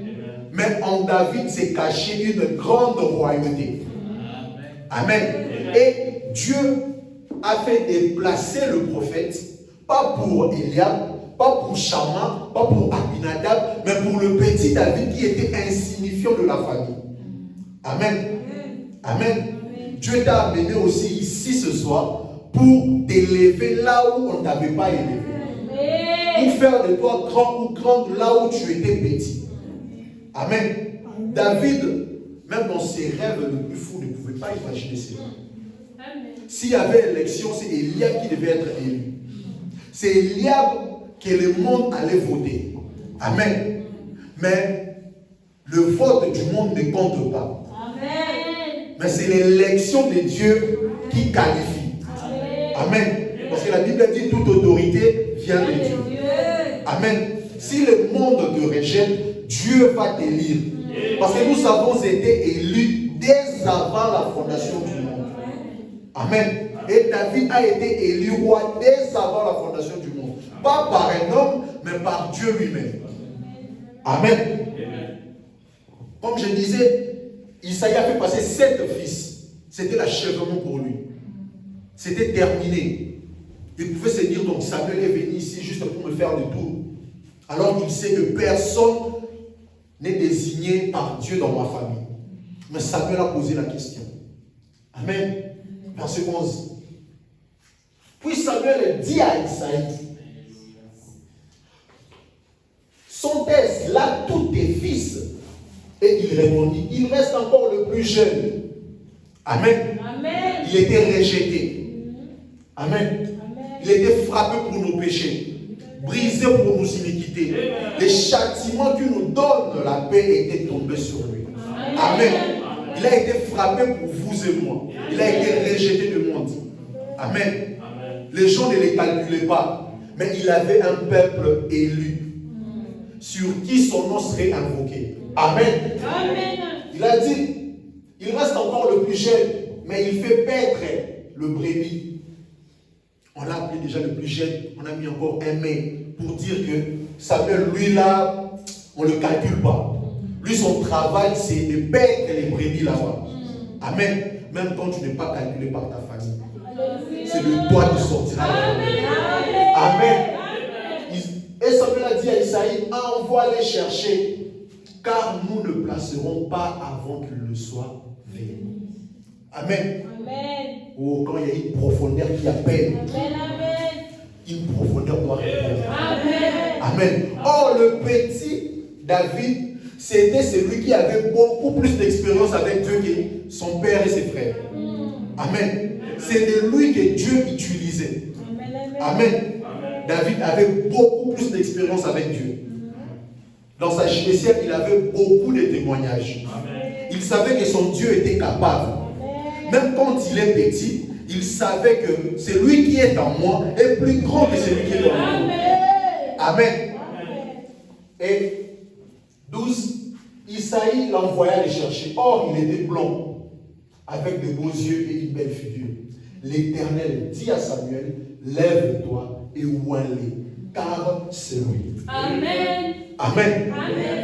Mais en David s'est caché une grande royauté. Amen. Et Dieu a fait déplacer le prophète, pas pour Eliab, pas pour Shama, pas pour Abinadab, mais pour le petit David qui était insignifiant de la famille. Amen. Amen. Dieu t'a amené aussi ici ce soir pour t'élever là où on ne t'avait pas élevé. Pour faire de toi grand ou grande là où tu étais petit. Amen. David, même dans ses rêves les plus fous, ne pouvait pas imaginer cela. S'il y avait élection, c'est Eliab qui devait être élu. C'est Eliab que le monde allait voter. Amen. Mais le vote du monde ne compte pas. Amen. Mais c'est l'élection de Dieu qui qualifie. Amen. Parce que la Bible dit toute autorité vient de Dieu. Amen. Si le monde te rejette, Dieu va t'élire. Parce que nous avons été élus dès avant la fondation du monde. Amen. Et David a été élu roi dès avant la fondation du monde. Pas par un homme, mais par Dieu lui-même. Amen. Comme je disais, Isaïe a fait passer 7 fils. C'était l'achèvement pour lui. C'était terminé. Il pouvait se dire, donc Samuel est venu ici juste pour me faire le tour. Alors qu'il sait que personne n'est désigné par Dieu dans ma famille. Mais Samuel a posé la question. Amen. Verset 11. Puis Samuel dit à Isaïe, sont-ce là tous tes fils? Et il répondit, il reste encore le plus jeune. Amen. Amen. Il était rejeté. Amen. Il était frappé pour nos péchés, brisé pour nos iniquités. Les châtiments qui nous donnent la paix étaient tombés sur lui. Amen. Il a été frappé pour vous et moi. Il a été rejeté du monde. Amen. Les gens ne les calculaient pas. Mais il avait un peuple élu sur qui son nom serait invoqué. Amen. Amen. Il a dit, il reste encore le plus jeune, mais il fait paître le brebis. On l'a appelé déjà le plus jeune, on a mis encore un mais pour dire que Samuel, lui là, on ne le calcule pas. Lui, son travail, c'est de paître les brebis là-bas. Amen. Même quand tu n'es pas calculé par ta famille. C'est de toi qui sortira. Amen. Et Samuel a dit à Isaïe, envoie les chercher, car nous ne placerons pas avant qu'il ne soit venu. Amen. Amen. Oh, quand il y a une profondeur qui appelle, une profondeur doit répondre. Amen. Amen. Oh, le petit David, c'était celui qui avait beaucoup plus d'expérience avec Dieu que son père et ses frères. Amen. C'est de lui que Dieu utilisait. Amen. David avait beaucoup plus d'expérience avec Dieu. Dans sa jeunesse, il avait beaucoup de témoignages. Il savait que son Dieu était capable. Même quand il est petit, il savait que celui qui est en moi est plus grand que celui qui est en moi. Amen. Et 12, Isaïe l'envoya les chercher. Or, il était blond, avec de beaux yeux et une belle figure. L'Éternel dit à Samuel, lève-toi et oins-les, car c'est lui. Amen. Amen.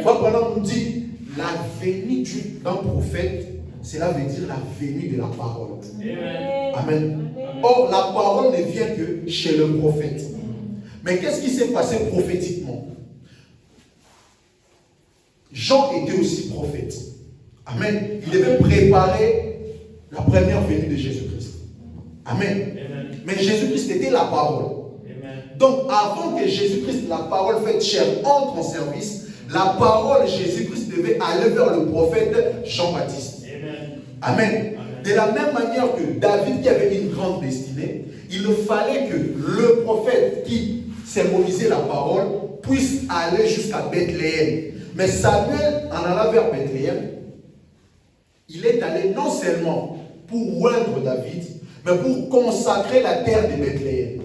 Frère Branham nous dit, la venue d'un prophète, cela veut dire la venue de la parole. Amen. Or, la parole ne vient que chez le prophète. Mais qu'est-ce qui s'est passé prophétiquement? Jean était aussi prophète. Amen. Il devait préparer la première venue de Jésus-Christ. Amen. Mais Jésus-Christ était la parole. Donc, avant que Jésus-Christ, la parole faite chair, entre en service, la parole Jésus-Christ devait aller vers le prophète Jean-Baptiste. Amen. De la même manière que David qui avait une grande destinée, il fallait que le prophète qui symbolisait la parole puisse aller jusqu'à Bethléem. Mais Samuel, en allant vers Bethléem, il est allé non seulement pour oindre David, mais pour consacrer la terre de Bethléem.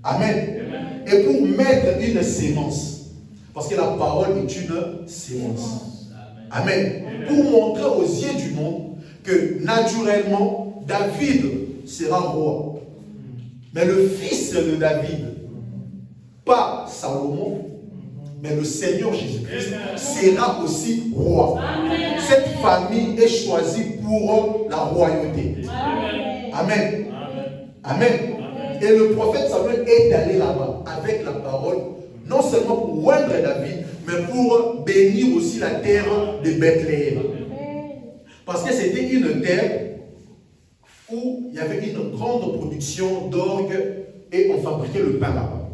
Amen. Et pour mettre une sémence. Parce que la parole est une sémence. Amen. Pour montrer aux yeux du monde que naturellement, David sera roi. Mais le fils de David, pas Salomon, mais le Seigneur Jésus-Christ sera aussi roi. Amen. Cette famille est choisie pour la royauté. Amen. Amen. Et le prophète Samuel est allé là-bas avec la parole, non seulement pour oindre David, mais pour bénir aussi la terre de Bethléem. Parce que c'était une terre où il y avait une grande production d'orgue et on fabriquait le pain là-bas.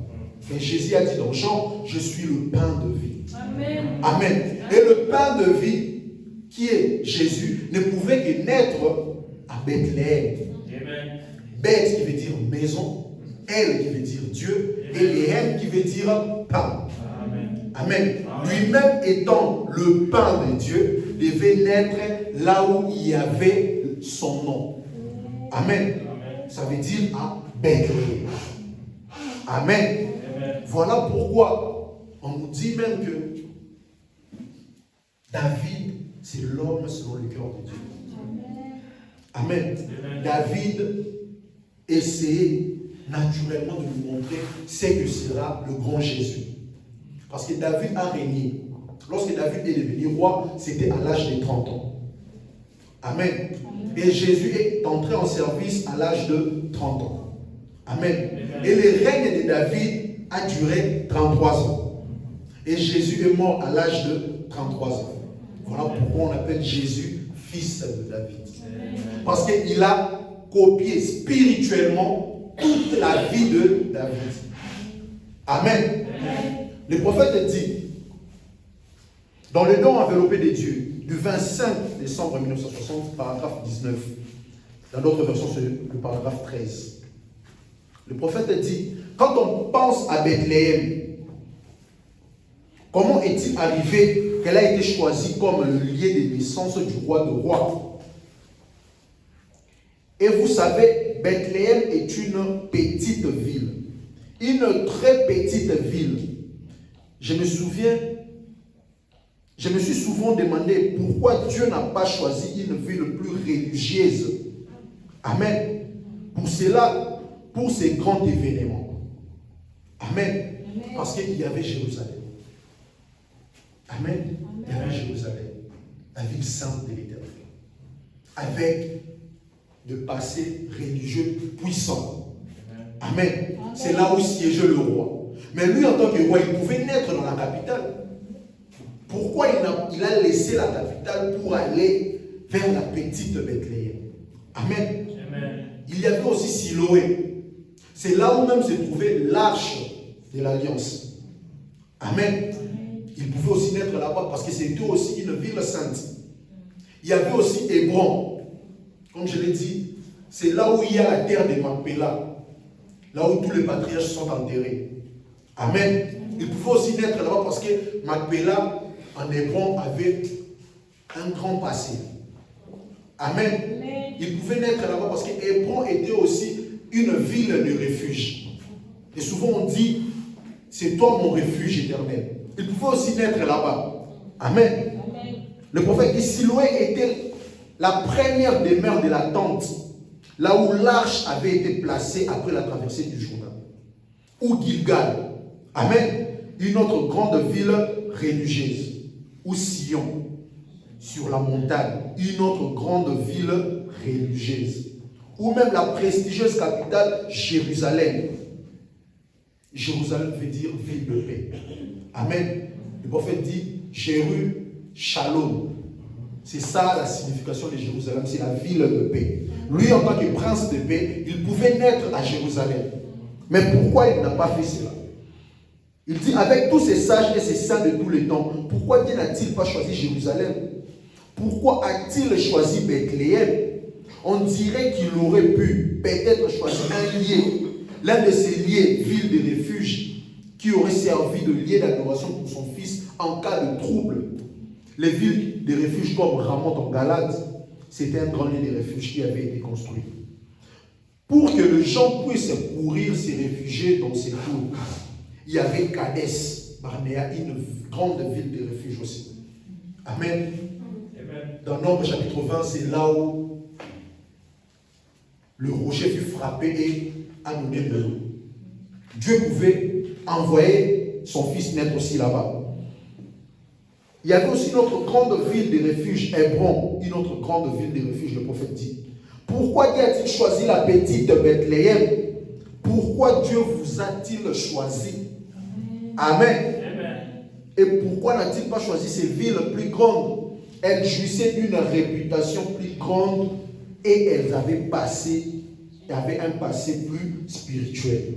Et Jésus a dit dans Jean, je suis le pain de vie. Amen. Amen. Et le pain de vie, qui est Jésus, ne pouvait que naître à Bethléem. Beth qui veut dire maison, Elle qui veut dire Dieu, et Léhem qui veut dire pain. Amen. Lui-même étant le pain de Dieu, devait naître là où il y avait son nom. Amen. Ça veut dire à Bethléem. Amen. Voilà pourquoi on nous dit même que David, c'est l'homme selon le cœur de Dieu. Amen. David essayait naturellement de nous montrer ce que sera le grand Jésus. Parce que David a régné. Lorsque David est devenu roi, c'était à l'âge de 30 ans. Amen. Et Jésus est entré en service à l'âge de 30 ans. Amen. Et le règne de David a duré 33 ans. Et Jésus est mort à l'âge de 33 ans. Voilà pourquoi on appelle Jésus fils de David. Parce qu'il a copié spirituellement toute la vie de David. Amen. Le prophète dit, dans le don enveloppé de Dieu, du 25 décembre 1960, paragraphe 19, dans d'autres versions, c'est le paragraphe 13. Le prophète dit, quand on pense à Bethléem, comment est-il arrivé qu'elle a été choisie comme le lieu de naissance du roi de rois? Et vous savez, Bethléem est une petite ville. Une très petite ville. Je me suis souvent demandé pourquoi Dieu n'a pas choisi une ville plus religieuse. Amen. Pour cela, pour ces grands événements. Amen. Parce qu'il y avait Jérusalem. Amen. Il y avait Jérusalem. La ville sainte de l'Éternel. Avec de passé religieux puissant. Amen. C'est là où siégeait le roi. Mais lui, en tant que roi, il pouvait naître dans la capitale. Pourquoi il a laissé la capitale pour aller vers la petite Bethléem? Amen. Il y avait aussi Siloé. C'est là où même se trouvait l'arche de l'Alliance. Amen. Il pouvait aussi naître là-bas parce que c'était aussi une ville sainte. Il y avait aussi Hébron. Comme je l'ai dit, c'est là où il y a la terre de Macpéla. Là où tous les patriarches sont enterrés. Amen. Il pouvait aussi naître là-bas parce que Macpéla, en Hébron, avait un grand passé. Amen. Il pouvait naître là-bas parce que Hébron était aussi une ville de refuge. Et souvent on dit, c'est toi mon refuge éternel. Il pouvait aussi naître là-bas. Amen. Le prophète dit, Siloé était la première demeure de la tente, là où l'arche avait été placée après la traversée du Jourdain. Ou Gilgal. Amen. Une autre grande ville religieuse. Ou Sion. sur la montagne, une autre grande ville religieuse, ou même la prestigieuse capitale Jérusalem. Jérusalem veut dire ville de paix. Amen. Le prophète dit Jérusalem. C'est ça la signification de Jérusalem, c'est la ville de paix. Lui, en tant que prince de paix, il pouvait naître à Jérusalem. Mais pourquoi il n'a pas fait cela? Il dit, avec tous ces sages et ces saints de tous les temps, pourquoi Dieu n'a-t-il pas choisi Jérusalem? Pourquoi a-t-il choisi Bethléem? On dirait qu'il aurait pu peut-être choisir un lieu, l'un de ces lieux, ville de refuge, qui aurait servi de lieu d'adoration pour son fils en cas de trouble. Les villes de refuge comme Ramoth en Galate, c'était un grand lieu de refuge qui avait été construit. Pour que les gens puissent courir, se réfugier dans ces tours, il y avait Kadès Barnéa, une grande ville de refuge aussi. Amen. Dans Nombre chapitre 20, c'est là où le rocher fut frappé et annulé de l'eau. Dieu pouvait envoyer son fils naître aussi là-bas. Il y avait aussi une autre grande ville de refuge, Hébron, une autre grande ville de refuge, le prophète dit. Pourquoi Dieu a-t-il choisi la petite Bethléem? Pourquoi Dieu vous a-t-il choisi? Amen. Et pourquoi n'a-t-il pas choisi ces villes plus grandes? Elles jouissaient d'une réputation plus grande et elles avaient un passé plus spirituel.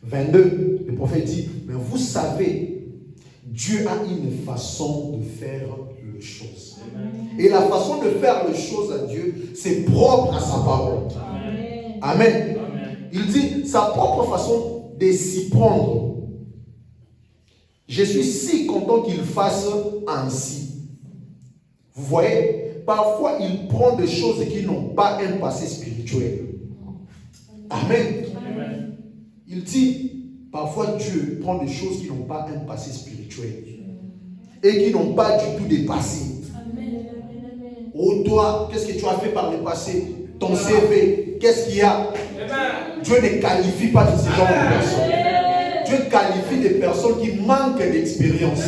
22, le prophète dit, mais vous savez, Dieu a une façon de faire les choses. Et la façon de faire les choses à Dieu, c'est propre à sa parole. Amen. Amen. Il dit, sa propre façon de s'y prendre. Je suis si content qu'il fasse ainsi. Vous voyez, parfois il prend des choses qui n'ont pas un passé spirituel. Amen. Amen. Il dit, parfois Dieu prend des choses qui n'ont pas un passé spirituel et qui n'ont pas du tout de passé. Oh toi, qu'est-ce que tu as fait par le passé? Ton CV, qu'est-ce qu'il y a? Dieu ne qualifie pas de ce genre de personnes. Dieu qualifie des personnes qui manquent d'expérience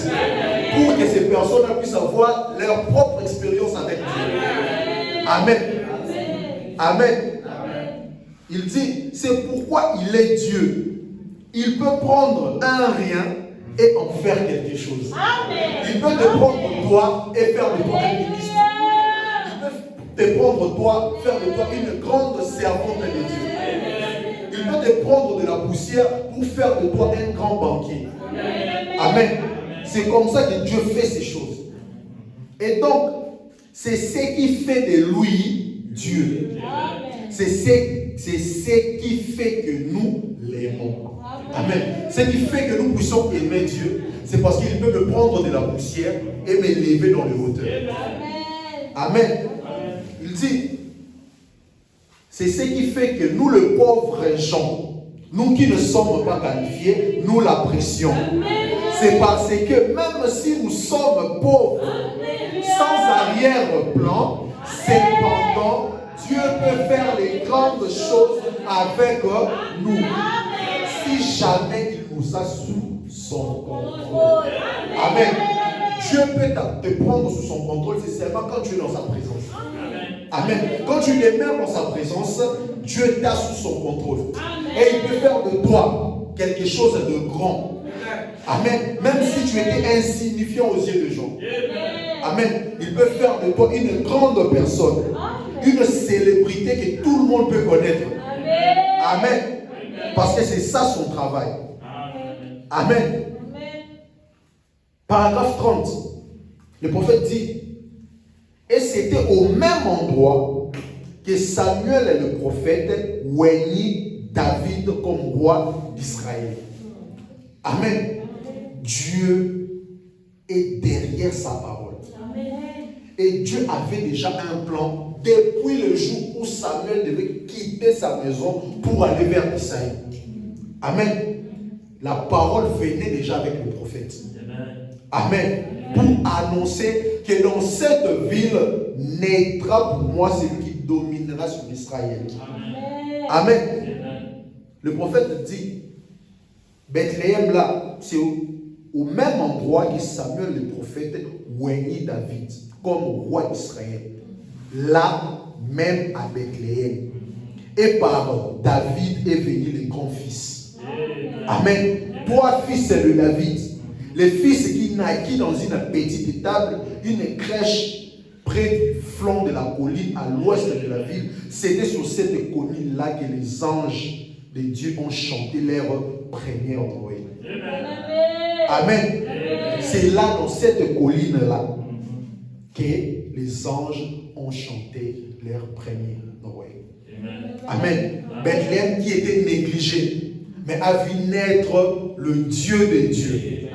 pour que ces personnes puissent avoir leur propre expérience avec Dieu. Amen. Amen. Il dit, c'est pourquoi il est Dieu. Il peut prendre un rien et en faire quelque chose. Il peut te prendre toi et faire de toi un ministre. Il peut te prendre toi, faire de toi une grande servante de Dieu. Il peut te prendre de la poussière pour faire de toi un grand banquier. Amen. C'est comme ça que Dieu fait ces choses. Et donc, c'est ce qui fait de lui Dieu. C'est ce qui fait que nous l'aimons. Amen. Ce qui fait que nous puissions aimer Dieu, c'est parce qu'il peut me prendre de la poussière et me lever dans les hauteurs. Amen. Il dit, c'est ce qui fait que nous, les pauvres gens, nous qui ne sommes pas qualifiés, nous l'apprécions. C'est parce que même si nous sommes pauvres, sans arrière-plan, cependant, Dieu peut faire les grandes choses avec nous. Si jamais il nous a sous son contrôle. Amen. Dieu peut te prendre sous son contrôle, c'est seulement quand tu es dans sa présence. Amen. Quand tu demeures dans sa présence, Dieu t'a sous son contrôle. Et il peut faire de toi quelque chose de grand. Amen. Même si tu étais insignifiant aux yeux des gens. Amen. Il peut faire de toi une grande personne. Une célébrité que tout le monde peut connaître. Amen. Parce que c'est ça son travail. Amen. Paragraphe 30. Le prophète dit, et c'était au même endroit que Samuel le prophète oignit David comme roi d'Israël. Amen. Dieu est derrière sa parole. Et Dieu avait déjà un plan depuis le jour où Samuel devait quitter sa maison pour aller vers Isaïe. Amen. La parole venait déjà avec le prophète. Amen. Pour annoncer que dans cette ville naîtra pour moi celui qui dominera sur Israël. Amen. Le prophète dit, Bethléem là, c'est au même endroit que Samuel le prophète oigné David comme roi d'Israël, là même à Bethléem. Et par David est venu les grands fils. Amen. 3 fils de David. Les fils qui naquirent dans une petite étable, une crèche près du flanc de la colline à l'ouest de la ville. C'était sur cette colline-là que les anges de Dieu ont chanté leur première Noël. Amen. C'est là, dans cette colline-là, que les anges ont chanté leur premier Noël. Amen. Bethléem qui était négligé, mais a vu naître le Dieu de Dieu.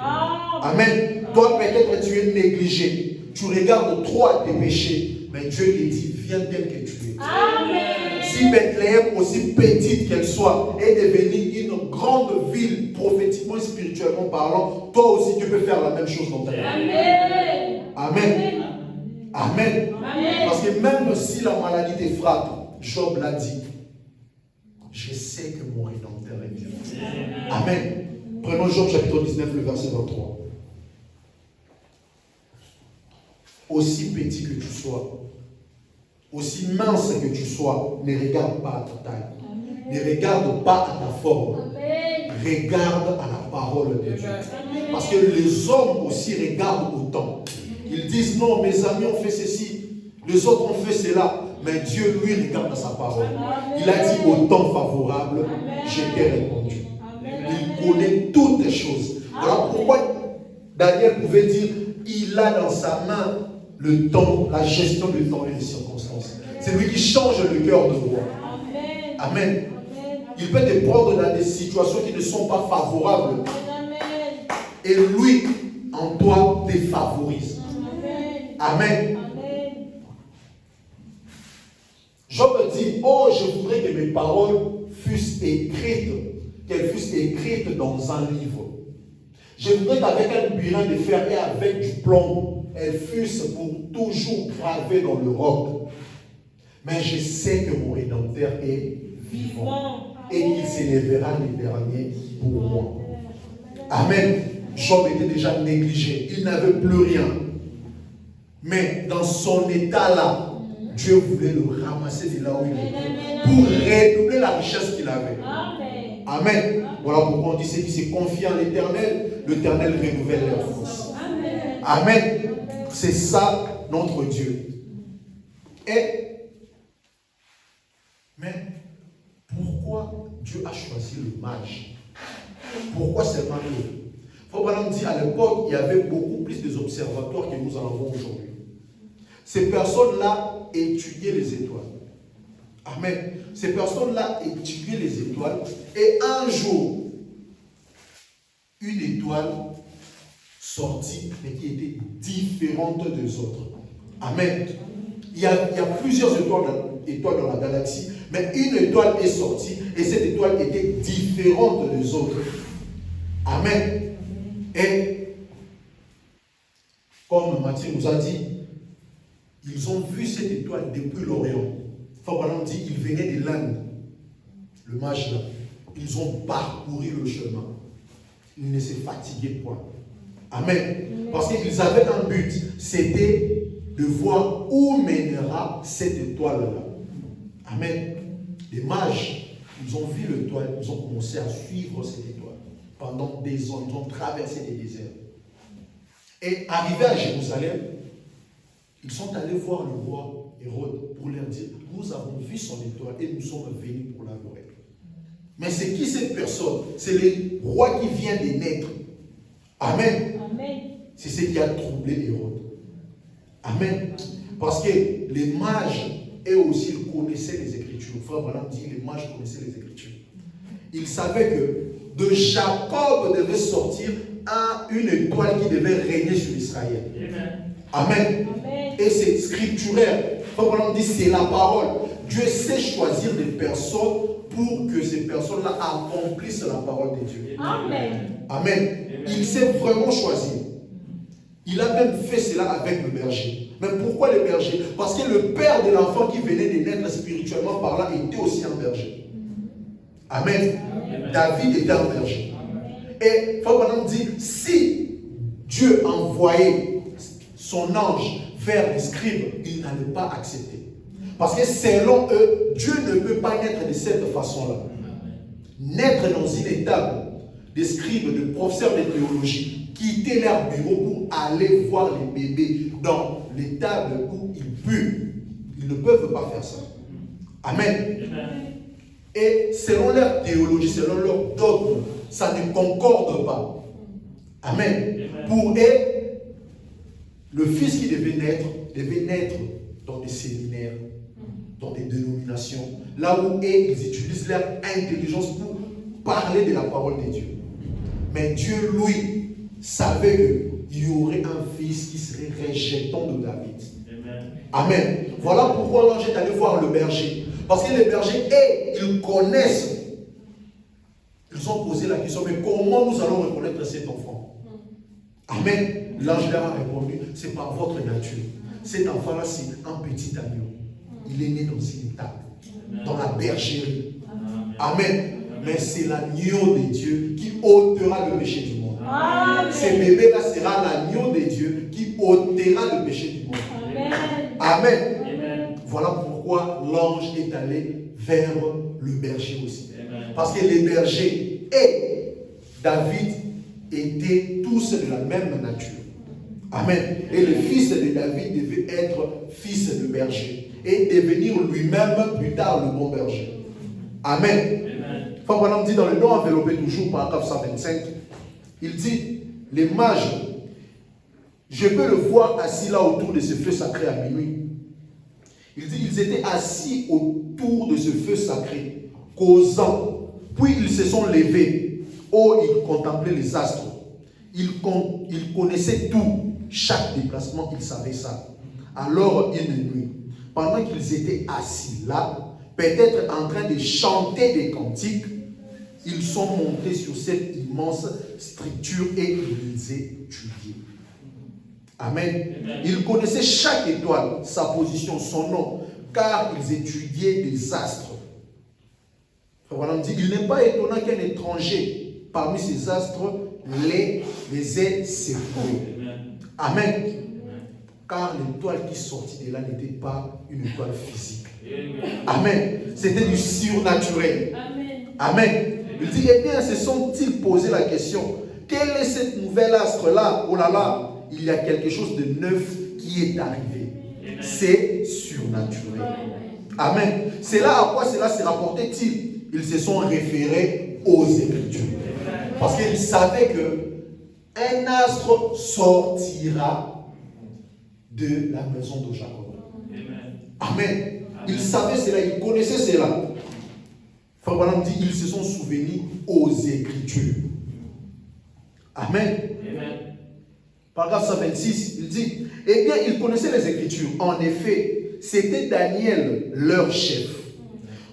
Amen. Toi, peut-être tu es négligé. Tu regardes trop à tes péchés, mais Dieu te dit, viens tel que tu es. Amen. Si Bethléem, aussi petite qu'elle soit, est devenue une grande ville, prophétiquement et spirituellement parlant, toi aussi tu peux faire la même chose dans ta vie. Amen. Amen. Amen. Amen. Parce que même si la maladie te frappe, Job l'a dit, je sais que mon Rédempteur est vivant. Amen. Prenons Job chapitre 19, le verset 23. Aussi petit que tu sois, aussi mince que tu sois, ne regarde pas à ta taille. Amen. Ne regarde pas à ta forme. Amen. Regarde à la parole de Dieu. Amen. Parce que les hommes aussi regardent au temps. Ils disent non, mes amis ont fait ceci, les autres ont fait cela. Mais Dieu, lui, regarde à sa parole. Amen. Il a dit au temps favorable, amen, je t'ai répondu. Amen. Il connaît toutes les choses. Voilà pourquoi Daniel pouvait dire, il a dans sa main le temps, la gestion du temps et des circonstances. C'est lui qui change le cœur de roi. Amen. Amen. Il peut te prendre dans des situations qui ne sont pas favorables. Amen. Et lui, en toi, te favorise. Amen. Amen. Job dit, oh, je voudrais que mes paroles fussent écrites, qu'elles fussent écrites dans un livre. Je voudrais qu'avec un burin de fer et avec du plomb, elles fussent pour toujours gravées dans le roc. Mais je sais que mon Rédempteur est vivant et qu'il s'élèvera les derniers pour moi. Amen. Job était déjà négligé. Il n'avait plus rien. Mais dans son état-là, Dieu voulait le ramasser de là où il était pour redoubler la richesse qu'il avait. Amen. Amen. Voilà pourquoi on dit ceux qui se confient en l'Éternel, l'Éternel renouvelle leur force. Amen. Amen. C'est ça notre Dieu. Mais pourquoi Dieu a choisi le mage? Pourquoi seulement eux? Il faut vraiment dire, à l'époque, il y avait beaucoup plus d'observatoires que nous en avons aujourd'hui. Ces personnes-là étudiaient les étoiles. Amen. Ces personnes-là étudiaient les étoiles. Et un jour, une étoile sortit, mais qui était différente des autres. Amen. Il y a plusieurs étoiles dans la galaxie, mais une étoile est sortie, et cette étoile était différente des autres. Amen. Et, comme Matthieu nous a dit, ils ont vu cette étoile depuis l'Orient. Fabrelan dit, ils venaient de l'Inde, le mage là. Ils ont parcouru le chemin. Ils ne se fatiguaient point. Amen. Parce qu'ils avaient un but, c'était de voir où mènera cette étoile-là. Amen. Les mages, ils ont vu l'étoile, ils ont commencé à suivre cette étoile. Pendant des ans, ils ont traversé les déserts. Et arrivés à Jérusalem, ils sont allés voir le roi Hérode pour leur dire, nous avons vu son étoile et nous sommes venus pour l'adorer. Mais c'est qui cette personne? C'est le roi qui vient de naître. Amen. Amen. C'est ce qui a troublé Hérode. Amen. Parce que les mages, eux aussi, ils connaissaient les Écritures. Frère Branham dit, les mages connaissaient les Écritures. Ils savaient que de Jacob devait sortir une étoile qui devait régner sur Israël. Amen. Amen. Et c'est scripturaire. Frère Branham dit, c'est la parole. Dieu sait choisir des personnes pour que ces personnes-là accomplissent la parole de Dieu. Amen. Amen. Il sait vraiment choisir. Il a même fait cela avec le berger. Mais pourquoi le berger? Parce que le père de l'enfant qui venait de naître spirituellement parlant était aussi un berger. Amen. Amen. David était un berger. Amen. Et Fabrelan dit, si Dieu envoyait son ange vers les scribes, ils n'allaient pas accepter. Parce que selon eux, Dieu ne peut pas naître de cette façon-là. Naître dans une étable des scribes, de professeurs de théologie, quitter leur bureau pour aller voir les bébés dans l'étable où ils puent. Ils ne peuvent pas faire ça. Amen. Et selon leur théologie, selon leur dogme, ça ne concorde pas. Amen. Pour eux, le fils qui devait naître dans des séminaires, dans des dénominations, là où ils utilisent leur intelligence pour parler de la parole de Dieu. Mais Dieu, lui, savait qu'il y aurait un fils qui serait rejetant de David. Amen. Voilà pourquoi l'ange est allé voir le berger. Parce que les bergers, ils connaissent. Ils ont posé la question, mais comment nous allons reconnaître cet enfant? Amen. L'ange leur a répondu, c'est par votre nature. Cet enfant-là, c'est un petit agneau. Il est né dans une étable, dans la bergerie. Amen. Mais c'est l'agneau de Dieu qui ôtera le péché du monde. Amen. Ce bébé-là sera l'agneau de Dieu qui ôtera le péché du monde. Amen. Amen. Amen. Voilà pourquoi l'ange est allé vers le berger aussi. Amen. Parce que les bergers et David étaient tous de la même nature. Amen. Et le fils de David devait être fils de berger et devenir lui-même plus tard le bon berger. Amen. Frère Branham dit dans le nom enveloppé toujours, paragraphe 125, il dit, les mages, je peux le voir assis là autour de ce feu sacré à minuit. Il dit, ils étaient assis autour de ce feu sacré, causant, puis ils se sont levés. Oh, ils contemplaient les astres. Ils connaissaient tout, chaque déplacement, ils savaient ça. Alors, une nuit, pendant qu'ils étaient assis là, peut-être en train de chanter des cantiques, ils sont montés sur cette immense structure et ils étudiaient. Amen. Ils connaissaient chaque étoile, sa position, son nom, car ils étudiaient des astres. Voilà, on dit, il n'est pas étonnant qu'un étranger parmi ces astres les ait secoués. Amen. Car l'étoile qui sortit de là n'était pas une étoile physique. Amen. C'était du surnaturel. Amen. Amen. Il dit, eh bien, se sont-ils posé la question, quel est cette nouvelle astre-là? Oh là là, il y a quelque chose de neuf qui est arrivé. C'est surnaturel. Amen. C'est là à quoi cela s'est rapporté-il? Ils se sont référés aux Écritures. Parce qu'ils savaient qu'un astre sortira de la maison de Jacob. Amen. Ils savaient cela, ils connaissaient cela. Frère Branham dit, ils se sont souvenus aux Écritures. Amen. Paragraphe 126, il dit, eh bien, ils connaissaient les Écritures. En effet, c'était Daniel, leur chef.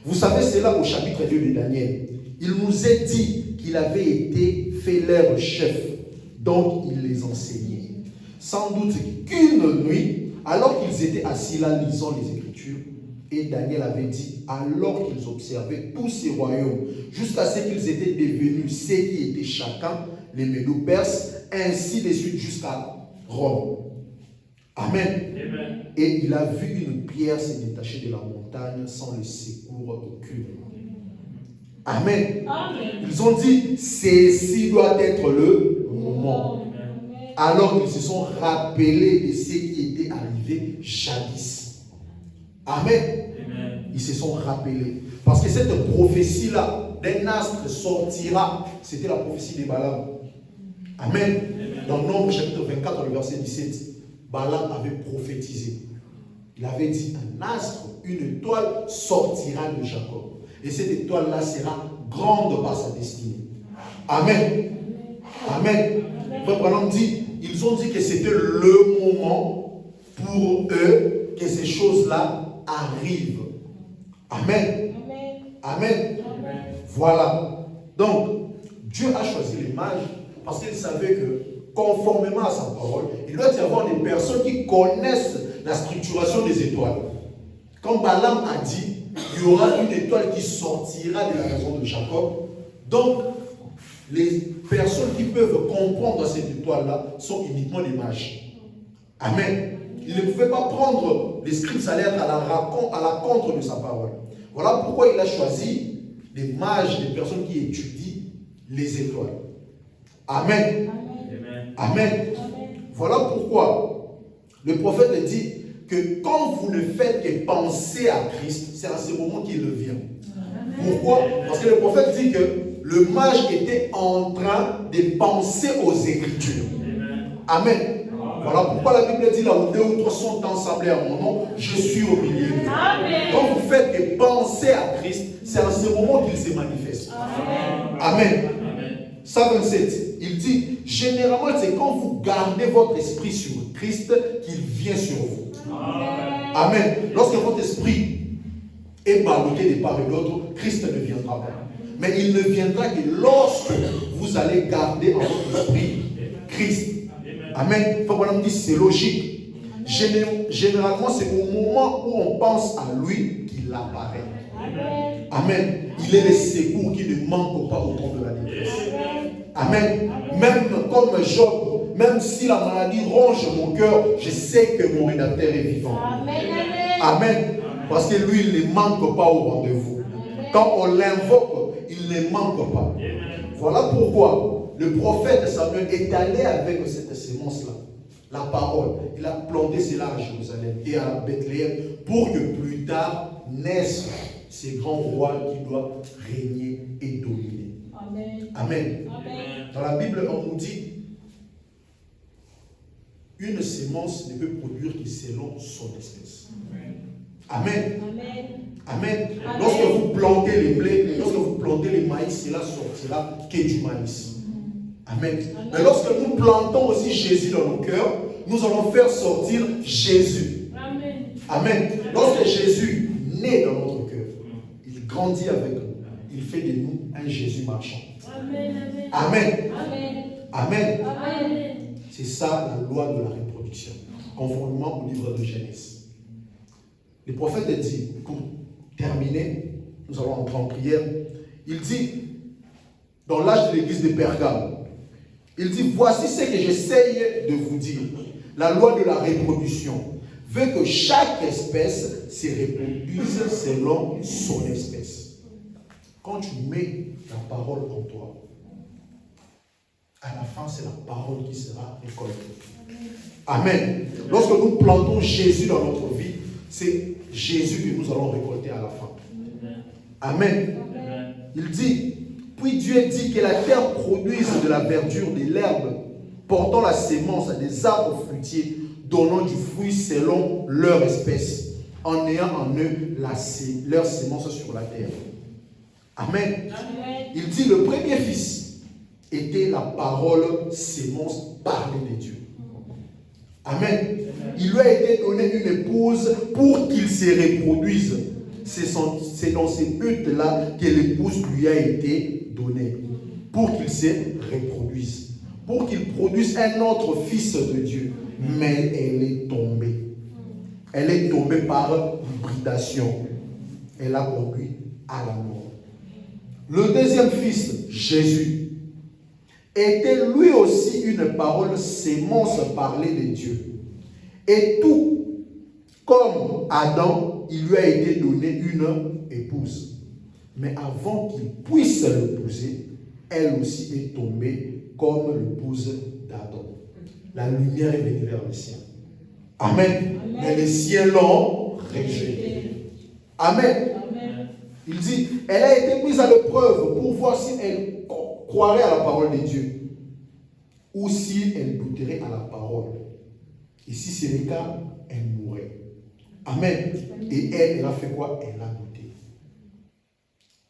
Vous savez cela au chapitre 2 de Daniel. Il nous est dit qu'il avait été fait leur chef, donc il les enseignait. Sans doute qu'une nuit, alors qu'ils étaient assis là lisant les Écritures, et Daniel avait dit, alors qu'ils observaient tous ces royaumes, jusqu'à ce qu'ils étaient devenus ceux qui étaient chacun les Médo-Perses, ainsi de suite jusqu'à Rome. Amen. Amen. Et il a vu une pierre se détacher de la montagne sans le secours aucun. Amen. Amen. Ils ont dit, ceci doit être le moment. Alors ils se sont rappelés de ce qui était arrivé jadis. Amen. Ils se sont rappelés. Parce que cette prophétie-là, d'un astre sortira, c'était la prophétie de Balaam. Amen. Dans Nombre chapitre 24, le verset 17, Balaam avait prophétisé. Il avait dit, un astre, une étoile sortira de Jacob. Et cette étoile-là sera grande par sa destinée. Amen. Amen. Frère Branham dit, ils ont dit que c'était le moment pour eux que ces choses-là arrivent. Amen. Amen. Voilà. Donc, Dieu a choisi les mages parce qu'il savait que, conformément à sa parole, il doit y avoir des personnes qui connaissent la structuration des étoiles. Comme Balaam a dit, il y aura une étoile qui sortira de la maison de Jacob. Donc, les personnes qui peuvent comprendre cette étoile-là sont uniquement les mages. Amen. Il ne pouvait pas prendre les scribes à l'être à la contre de sa parole. Voilà pourquoi il a choisi des mages, des personnes qui étudient les étoiles. Amen. Amen. Amen. Voilà pourquoi le prophète dit que quand vous ne faites que penser à Christ, c'est à ce moment qu'il vient. Pourquoi? Parce que le prophète dit que le mage était en train de penser aux Écritures. Amen. Voilà pourquoi la Bible dit là où 2 ou 3 sont ensemblés à mon nom, je suis au milieu d'eux. Quand vous faites que penser à Christ, c'est à ce moment qu'il se manifeste. Amen. 127, il dit, généralement c'est quand vous gardez votre esprit sur Christ qu'il vient sur vous. Amen. Lorsque votre esprit est ballotté de part et d'autre, Christ ne viendra pas. Mais il ne viendra que lorsque vous allez garder en votre esprit Christ. Amen. Enfin, voilà, on dit c'est logique. Généralement, c'est au moment où on pense à lui qu'il apparaît. Amen. Il est le secours qui ne manque pas au temps de la détresse. Amen. Même comme Job, même si la maladie ronge mon cœur, je sais que mon rédacteur est vivant. Amen. Parce que lui, il ne manque pas au rendez-vous. Quand on l'invoque, il ne manque pas. Voilà pourquoi le prophète Samuel est allé avec cette sémence-là, la parole. Il a planté cela à Jérusalem et à Bethléem pour que plus tard naissent ces grands rois qui doivent régner et dominer. Amen. Amen. Dans la Bible, on nous dit une sémence ne peut produire que selon son espèce. Amen. Amen. Amen. Lorsque vous plantez les blés, lorsque vous plantez les maïs, cela sortira que du maïs. Amen. Mais lorsque nous plantons aussi Jésus dans nos cœurs, nous allons faire sortir Jésus. Amen. Amen. Lorsque Jésus naît dans notre cœur, il grandit avec nous. Il fait de nous un Jésus marchand. Amen. Amen. Amen. Amen. Amen. C'est ça la loi de la reproduction, conformément au livre de Genèse. Le prophète dit, pour terminer, nous allons entrer en prière, il dit, dans l'âge de l'église de Pergame, il dit, voici ce que j'essaye de vous dire. La loi de la reproduction veut que chaque espèce se reproduise selon son espèce. Quand tu mets la parole en toi, à la fin, c'est la parole qui sera récoltée. Amen. Lorsque nous plantons Jésus dans notre vie, c'est Jésus que nous allons récolter à la fin. Amen. Il dit, puis Dieu dit que la terre produise de la verdure, de l'herbe, portant la sémence à des arbres fruitiers, donnant du fruit selon leur espèce, en ayant en eux leur sémence sur la terre. Amen. Amen. Il dit, le premier fils était la parole sémence parlée de Dieu. Amen. Il lui a été donné une épouse pour qu'il se reproduise. C'est dans ces buts-là que l'épouse lui a été donnée. Pour qu'il se reproduise. Pour qu'il produise un autre fils de Dieu. Mais elle est tombée. Elle est tombée par hybridation. Elle a conduit à la mort. Le deuxième fils, Jésus, était lui aussi une parole sémence parlée de Dieu. Et tout comme Adam, il lui a été donné une épouse. Mais avant qu'il puisse l'épouser, elle aussi est tombée comme l'épouse d'Adam. La lumière est venue vers les siens. Amen. Mais les siens l'ont rejetée. Amen. Amen. Il dit, elle a été mise à l'épreuve pour voir si elle croirait à la parole de Dieu ou si elle douterait à la parole. Et si c'est le cas, elle mourrait. Amen. Et elle a fait quoi? Elle a douté.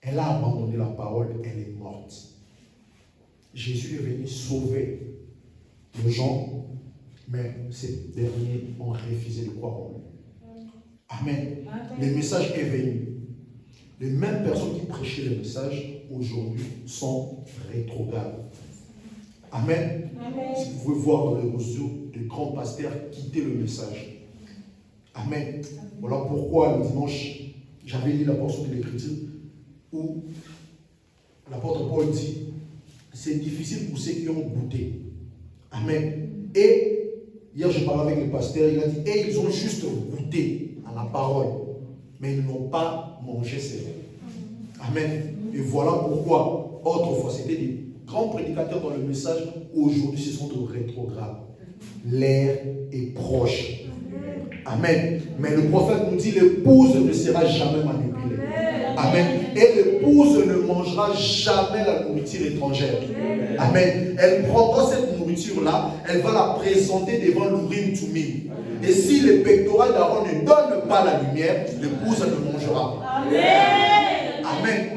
Elle a abandonné la parole, elle est morte. Jésus est venu sauver les gens, mais ces derniers ont refusé de croire en lui. Amen. Le message est venu. Les mêmes personnes qui prêchaient le message aujourd'hui sont rétrogrades. Amen. Amen. Si vous pouvez voir dans les réseaux de grands pasteurs quitter le message. Amen. Voilà pourquoi le dimanche, j'avais lu la portion de l'Écriture où l'apôtre Paul dit, c'est difficile pour ceux qui ont goûté. Amen. Et Hier, je parlais avec le pasteur, il a dit, et ils ont juste goûté à la parole, mais ils n'ont pas mangé cela. Amen. Et voilà pourquoi, autrefois, c'était des grands prédicateurs dans le message, aujourd'hui, ce sont de rétrogrades. L'ère est proche. Amen. Mais le prophète nous dit, l'épouse ne sera jamais manipulée. Amen. Et l'épouse ne mangera jamais la nourriture étrangère. Amen. Elle prendra cette nourriture-là, elle va la présenter devant l'Urim Tumim. Et si les pectoraux d'Aaron ne donnent pas la lumière, l'épouse ne mangera pas. Amen. Amen.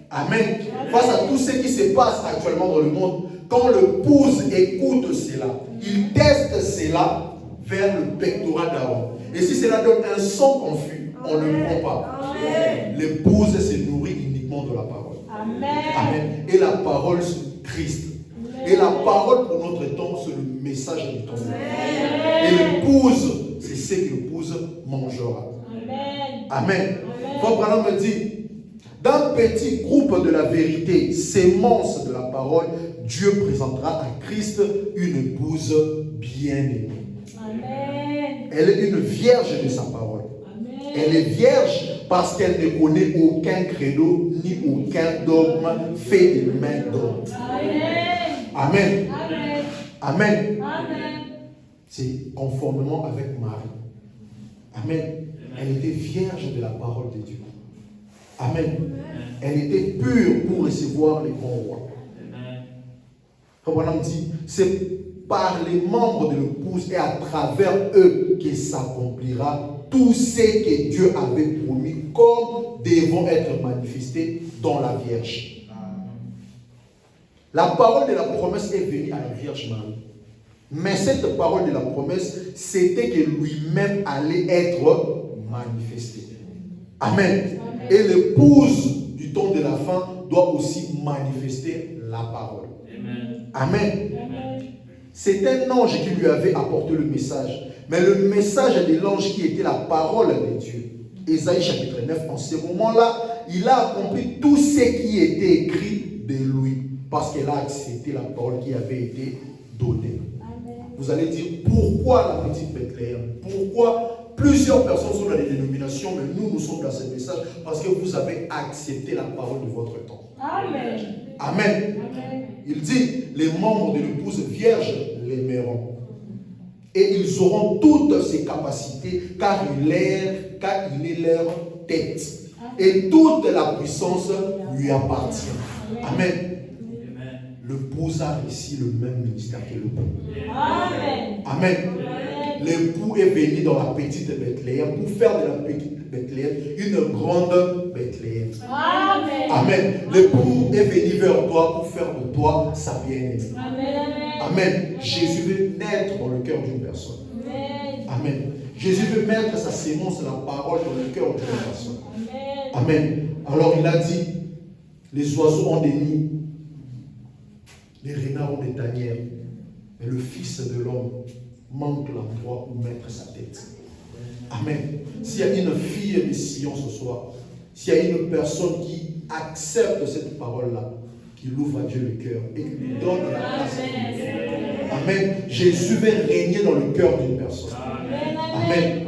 Amen. Face à tout ce qui se passe actuellement dans le monde, quand l'épouse écoute cela, il teste cela vers le pectoral d'Aaron. Et si cela donne un son confus, on ne prend pas. L'épouse se nourrit uniquement de la parole. Amen. Amen. Et la parole, c'est Christ. Et la parole pour notre temps, c'est le message du temps. Et l'épouse, c'est ce que l'épouse mangera. Amen. Amen. Frère Branham me dit, d'un petit groupe de la vérité, sémence de la parole, Dieu présentera à Christ une épouse bien-aimée. Amen. Elle est une vierge de sa parole. Amen. Elle est vierge parce qu'elle ne connaît aucun credo ni aucun dogme fait des mains d'homme. Amen. Amen. Amen. Amen. Amen. C'est conformément avec Marie. Amen. Elle était vierge de la parole de Dieu. Amen. Elle était pure pour recevoir les bons rois. Abraham dit, c'est par les membres de l'épouse et à travers eux que s'accomplira tout ce que Dieu avait promis comme devant être manifesté dans la Vierge. La parole de la promesse est venue à la Vierge Marie. Mais cette parole de la promesse, c'était que lui-même allait être manifesté. Amen. Et l'épouse du temps de la fin doit aussi manifester la parole. Amen. C'est un ange qui lui avait apporté le message. Mais le message de l'ange qui était la parole de Dieu. Ésaïe chapitre 9, en ce moment-là, il a accompli tout ce qui était écrit de lui. Parce qu'elle a accepté la parole qui avait été donnée. Vous allez dire, pourquoi la petite Bethléem? Pourquoi plusieurs personnes sont dans les dénominations, mais nous sommes dans ce message? Parce que vous avez accepté la parole de votre temps. Amen. Amen. Il dit, les membres de l'épouse vierge l'aimeront. Et ils auront toutes ses capacités, car il est leur tête. Et toute la puissance lui appartient. Amen. L'épouse a réussi le même ministère que l'époux. Amen. Amen. L'époux est venu dans la petite Bethléem pour faire de la petite Bethléem une grande Bethléem. Amen. Amen. L'époux est venu vers toi pour faire de toi sa bien-aimée. Amen. Amen. Jésus veut naître dans le cœur d'une personne. Amen. Jésus veut mettre sa sémence, la parole, dans le cœur d'une personne. Amen. Alors il a dit, les oiseaux ont des nids. Les renards ont des tanières, mais le Fils de l'homme manque l'endroit où mettre sa tête. Amen. S'il y a une fille de Sion ce soir, s'il y a une personne qui accepte cette parole-là, qui l'ouvre à Dieu le cœur et qui lui donne la place à Dieu. Amen. Jésus veut régner dans le cœur d'une personne. Amen.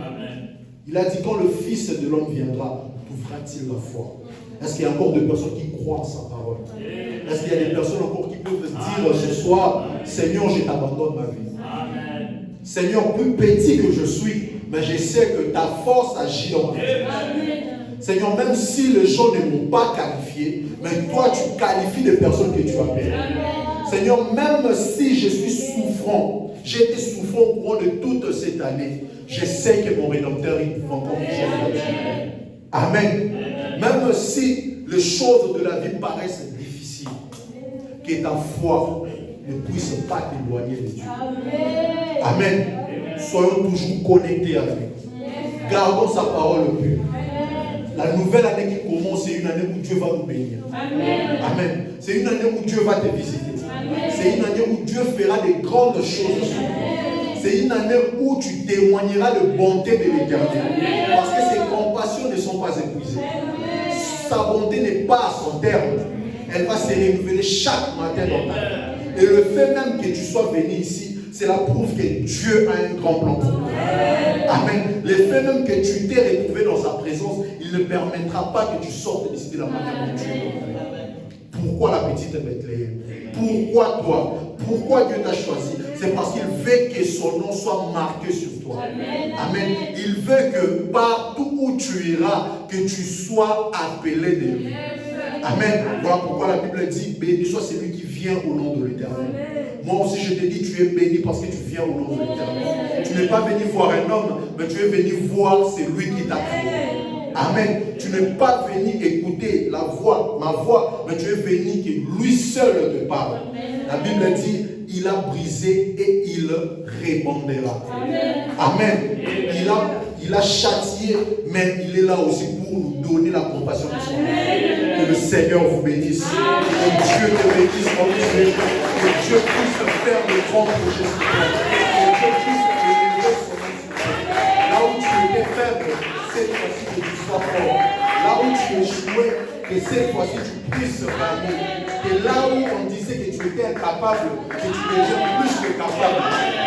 Il a dit, quand le Fils de l'homme viendra, trouvera-t-il la foi? Est-ce qu'il y a encore des personnes qui croient en sa parole? Est-ce qu'il y a des personnes encore qui peuvent dire ce soir, Seigneur, je t'abandonne ma vie. Amen. Seigneur, plus petit que je suis, mais je sais que ta force agit en moi. Seigneur, même si les gens ne m'ont pas qualifié, mais toi tu qualifies les personnes que tu appelles. Seigneur, même si je suis souffrant, j'ai été souffrant au cours de toute cette année, je sais que mon Rédempteur est vivant comme Jésus. Amen. Même si les choses de la vie paraissent difficiles, que ta foi ne puisse pas t'éloigner de Dieu. Amen. Amen. Soyons toujours connectés avec lui. Gardons sa parole pure. La nouvelle année qui commence, c'est une année où Dieu va nous bénir. Amen. Amen. C'est une année où Dieu va te visiter. C'est une année où Dieu fera des grandes choses sur toi. C'est une année où tu témoigneras de bonté de l'Éternel. Parce que ses compassions ne sont pas épuisées. Sa bonté n'est pas à son terme. Elle va se renouveler chaque matin dans ta vie. Et le fait même que tu sois venu ici cela prouve que Dieu a un grand plan pour toi. Amen. Le fait même que tu t'es retrouvé dans sa présence, il ne permettra pas que tu sortes d'ici de la manière dont tu es. Pourquoi la petite Bethléem? Pourquoi toi? Pourquoi Dieu t'a choisi? C'est parce qu'il veut que son nom soit marqué sur toi. Amen. Il veut que partout où tu iras, que tu sois appelé de lui. Amen. Voilà pourquoi la Bible dit, béni soit celui qui vient au nom de l'Éternel. Moi aussi je te dis, tu es béni parce que tu viens au nom de l'Éternel. Tu n'es pas venu voir un homme, mais tu es venu voir celui qui t'a créé. Amen. Tu n'es pas venu écouter la voix, ma voix, mais tu es venu que lui seul te parle. La Bible dit, il a brisé et il rebondera. Amen. Il a châtié, mais il est là aussi pour nous donner la compassion de son âme. Que le Seigneur vous bénisse. Que Dieu te bénisse comme tu es. Que Dieu puisse faire de grands projets sur toi. Que Dieu puisse élever son nom sur toi. Là où tu étais faible, cette fois-ci que tu sois fort. Là où tu échouais, que cette fois-ci tu puisses gagner. Et là où on disait que tu étais incapable, que tu deviens plus que capable.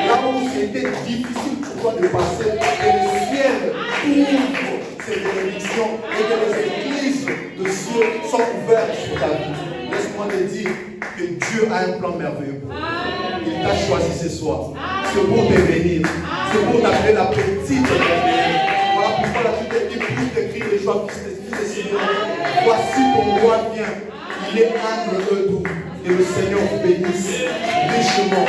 Là où c'était difficile pour toi de passer, que le ciel ouvre ses bénédictions et que les églises de cieux sont ouvertes sur ta vie. Laisse-moi te dire que Dieu a un plan merveilleux pour toi. Il t'a choisi ce soir. C'est pour te bénir. C'est pour t'appeler la petite Bethléem. Voilà pourquoi la Bible dit plus de cris de joie, fils de Seigneur. Voici ton roi vient. Il est humble et doux. Et le Seigneur vous bénisse richement.